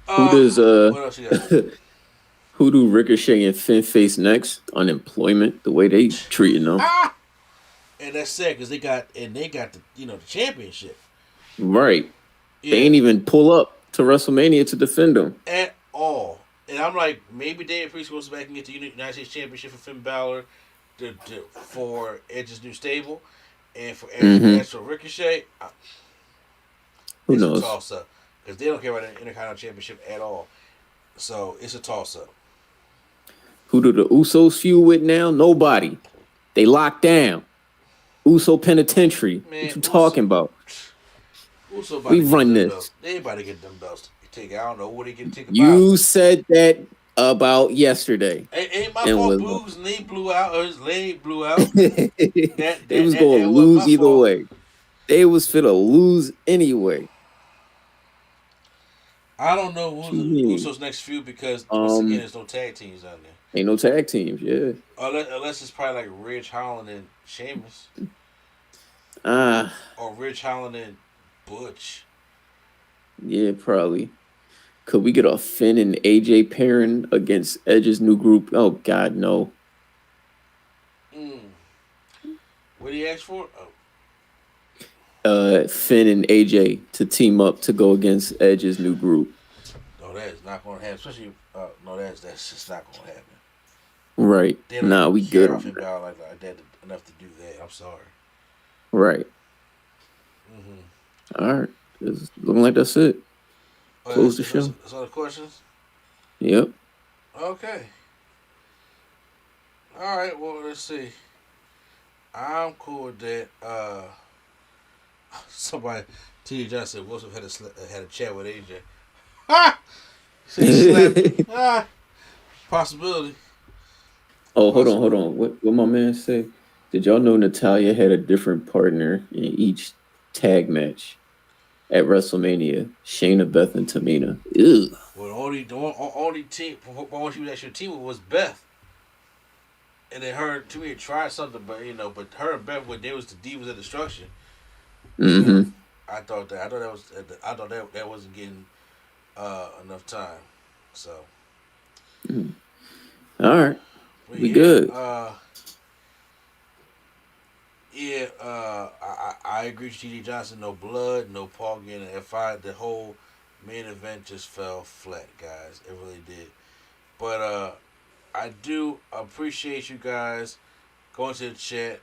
who does what else you got? who do Ricochet and Finn face next? Unemployment, the way they treating them. And that's sad because they got the the championship. Right. Yeah. They ain't even pull up to WrestleMania to defend them at all. And I'm like, maybe Damian Priest goes back and get the United States Championship for Finn Balor for Edge's new stable, and for for Ricochet. Who knows? It's a toss up because they don't care about the Intercontinental Championship at all. So it's a toss up. Who do the Usos feud with now? Nobody. They locked down. Uso Penitentiary. Man, what you talking about? Uso we run this. Belts. They ain't about to get them belts. I don't know what they can take about. You said that about yesterday. Ain't my fault. Boo's knee blew out or his leg blew out. They was going to lose either way. They was finna lose anyway. I don't know who's Uso's next feud because once again, there's no tag teams out there. Ain't no tag teams, yeah. Unless it's probably like Ridge Holland and Sheamus. Or Ridge Holland and Butch. Yeah, probably. Could we get a Finn and AJ pairing against Edge's new group? Oh, God, no. What did he ask for? Oh. Finn and AJ to team up to go against Edge's new group. No, that is not going to happen. Especially, that's just not going to happen. Right. Nah, we good on that. Like that enough to do that. I'm sorry. Right. All right. It's looking like that's it. Close the show. That's all the questions? Yep. Okay. All right. Well, let's see. I'm cool with that. Somebody, T.J. Johnson said Wilson had a chat with AJ. Ha! Slapped. Possibility. Oh, hold on. What my man say? Did y'all know Natalya had a different partner in each tag match at WrestleMania? Shayna, Beth, and Tamina. Ew. Well, only team she was actually team with was Beth. And then her and Tamina tried something, but her and Beth, they was the Divas of Destruction. I thought that wasn't getting enough time. So. All right. We good. I agree with T.J. Johnson. No blood, no Paul getting an F5. The whole main event just fell flat, guys. It really did. But I do appreciate you guys going to the chat.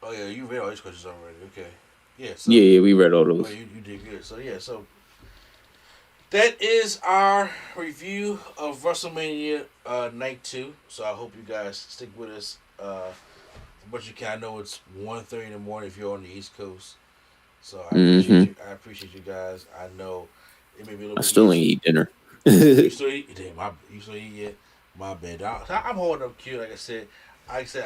Oh yeah, you read all these questions already. Okay. Yeah. So, yeah, we read all those. Oh, you did good. So yeah, that is our review of WrestleMania Night 2. So I hope you guys stick with us. But you can. I know it's 1:30 in the morning if you're on the East Coast. So I appreciate you guys. I know it may be a little. I still ain't eat dinner. You still eat? Damn, you still eat yet? My bad. I'm holding up cute. Like I said.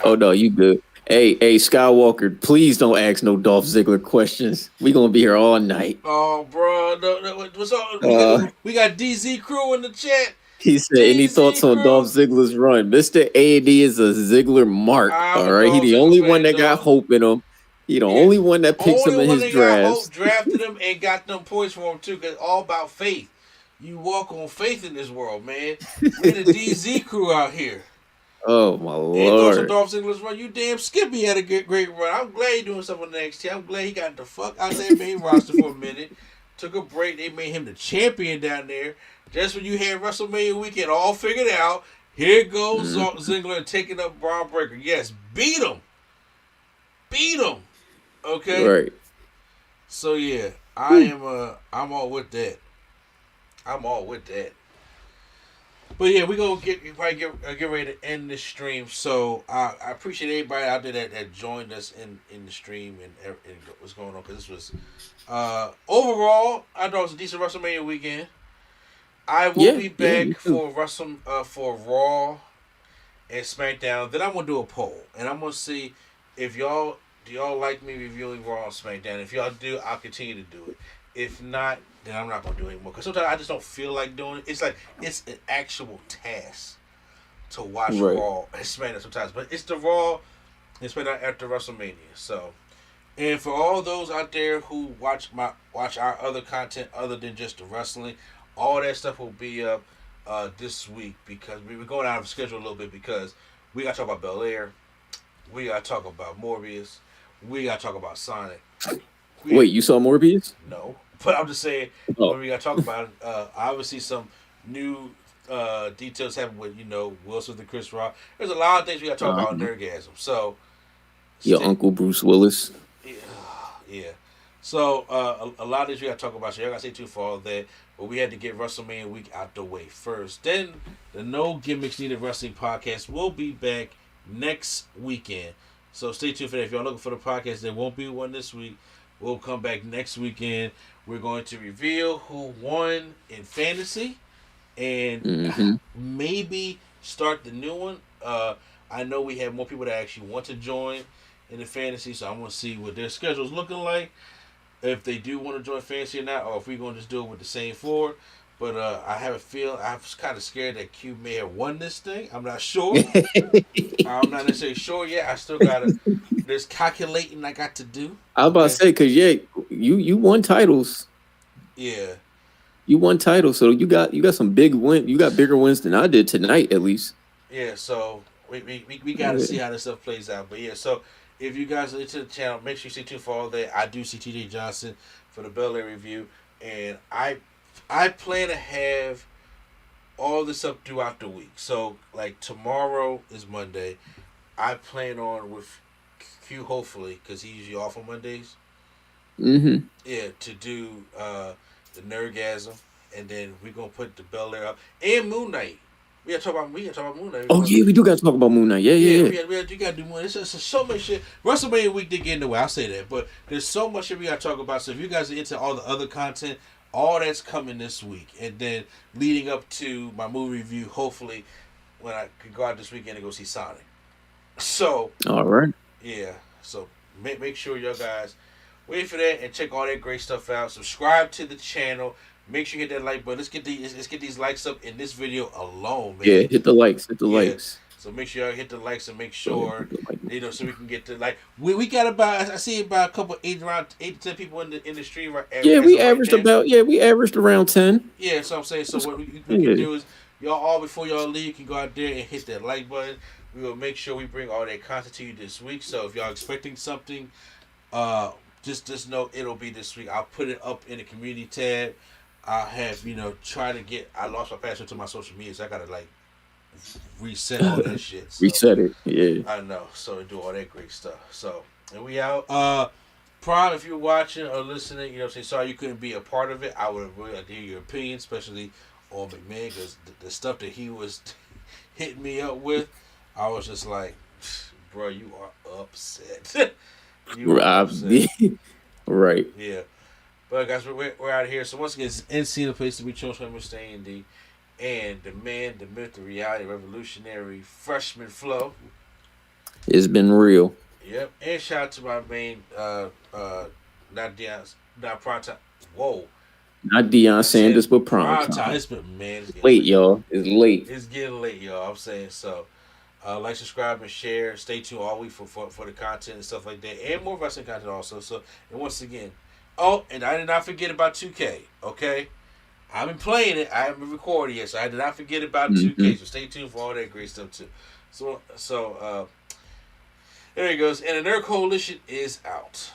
Oh no, you good. Hey, Skywalker, please don't ask no Dolph Ziggler questions. We gonna be here all night. Oh, bro, no, what's up? We got DZ Crew in the chat. He said, any thoughts on Dolph Ziggler's run? Mr. A&D is a Ziggler mark. All right, he the only one that got hope in him. He the only one that picks him in his drafts. Drafted him and got them points for him too. Cause all about faith. You walk on faith in this world, man. We the DZ Crew out here. Oh my Lord! And Dolph Ziggler's run. You damn Skippy had a great run. I'm glad he's doing something on the NXT. I'm glad he got the fuck out there main roster for a minute. Took a break. They made him the champion down there. Just when you had WrestleMania weekend all figured out, here goes Ziggler taking up Braun Breaker. Yes, beat him. Okay. Right. So yeah, I'm all with that. But yeah, we're going to get ready to end this stream. So I appreciate everybody out there that joined us in the stream and what's going on. Because this was, overall, I thought it was a decent WrestleMania weekend. I will be back for Raw and SmackDown. Then I'm going to do a poll. And I'm going to see if do y'all like me reviewing Raw and SmackDown. If y'all do, I'll continue to do it. If not, then I'm not gonna do it anymore. Because sometimes I just don't feel like doing it. It's like it's an actual task to watch Right. Raw and SmackDown sometimes, but it's the Raw and SmackDown after WrestleMania. So, and for all those out there who watch our other content other than just the wrestling, all that stuff will be up this week because we were going out of schedule a little bit because we got to talk about Belair, we got to talk about Morbius, we got to talk about Sonic. Wait, you saw Morbius? No, but I'm just saying Oh, when we got to talk about it, obviously some new details happen with Will Smith and Chris Rock. There's a lot of things we got to talk about in uh, Nerdgasm. So, your stay, uncle Bruce Willis. yeah, yeah. So a lot of things we got to talk about. So y'all got to stay tuned for all that. But we had to get WrestleMania week out the way first. Then the No Gimmicks Needed Wrestling podcast will be back next weekend. So stay tuned for that. If y'all looking for the podcast, there won't be one this week. We'll come back next weekend. We're going to reveal who won in fantasy and Mm-hmm. maybe start the new one. I know we have more people that actually want to join in the fantasy, so I want to see what their schedule's looking like. If they do want to join fantasy or not, or if we're going to just do it with the same four. But I have a feel. I was kind of scared that Q may have won this thing. I'm not sure. I'm not necessarily sure yet. I still gotta. There's calculating I got to do. I was about to say, because you won titles. Yeah. You won titles, so you got some big win. You got bigger wins than I did tonight, at least. Yeah. So we got to see how this stuff plays out. But yeah. So if you guys are into the channel, make sure you stay tuned for all that. I do see TJ Johnson for the Bel Air review, and I plan to have all this up throughout the week. So like tomorrow is Monday. I plan on with Q hopefully because he's usually off on Mondays. Mm-hmm. Yeah, to do the Nerdgasm, and then we're gonna put the Bel Air up and Moon Knight. We gotta talk about Moon Knight. Oh yeah, we do got to talk about Moon Knight. Yeah. You gotta do more. It's just so much shit. WrestleMania week did get in the way. I'll say that, but there's so much shit we gotta talk about. So if you guys are into all the other content, all that's coming this week, and then leading up to my movie review. Hopefully, when I can go out this weekend and go see Sonic. So All right. yeah, so make sure y'all guys wait for that and check all that great stuff out. Subscribe to the channel. Make sure you hit that like button. Let's get these likes up in this video alone, man. Yeah, hit the likes. Hit the Yeah. likes. So make sure y'all hit the likes and make Yeah, sure hit the like. so we can get to like we got about I see about a couple around 8 to 10 people in the stream right. Yeah, as we of right averaged now. around 10. Yeah, so I'm saying so what we Yeah. can do is y'all all before y'all leave can go out there and hit that like button. We will make sure we bring all that content to you this week. So if y'all expecting something, just know it'll be this week. I'll put it up in the community tab. I'll have try to get. I lost my password to my social media, so I gotta like reset all that shit. So, Reset it. Yeah. I know. So do all that great stuff. So and we out. Prime, if you're watching or listening, sorry you couldn't be a part of it. I would have really liked to hear your opinion, especially on McMahon, because the stuff that he was hitting me up with, I was just like, bro, you are upset. You are upset. Right. Yeah. But guys, we're out of here. So once again, it's NC, the place to be chosen from Mr. A&D. And the man, the myth, the reality, revolutionary freshman Flow. It's been real. Yep. And shout out to my main not Deion, not Pronto. Whoa. Not Deion Sanders, but Prime Time. It's been man. It's Late, y'all. It's late. It's getting late, y'all. I'm saying so. Like, subscribe, and share. Stay tuned all week for the content and stuff like that, and more wrestling content also. So, and once again, oh, and I did not forget about 2K. Okay, I've been playing it. I haven't recorded yet, so I did not forget about 2K. So stay tuned for all that great stuff too. So there he goes. And the Nerd Coalition is out.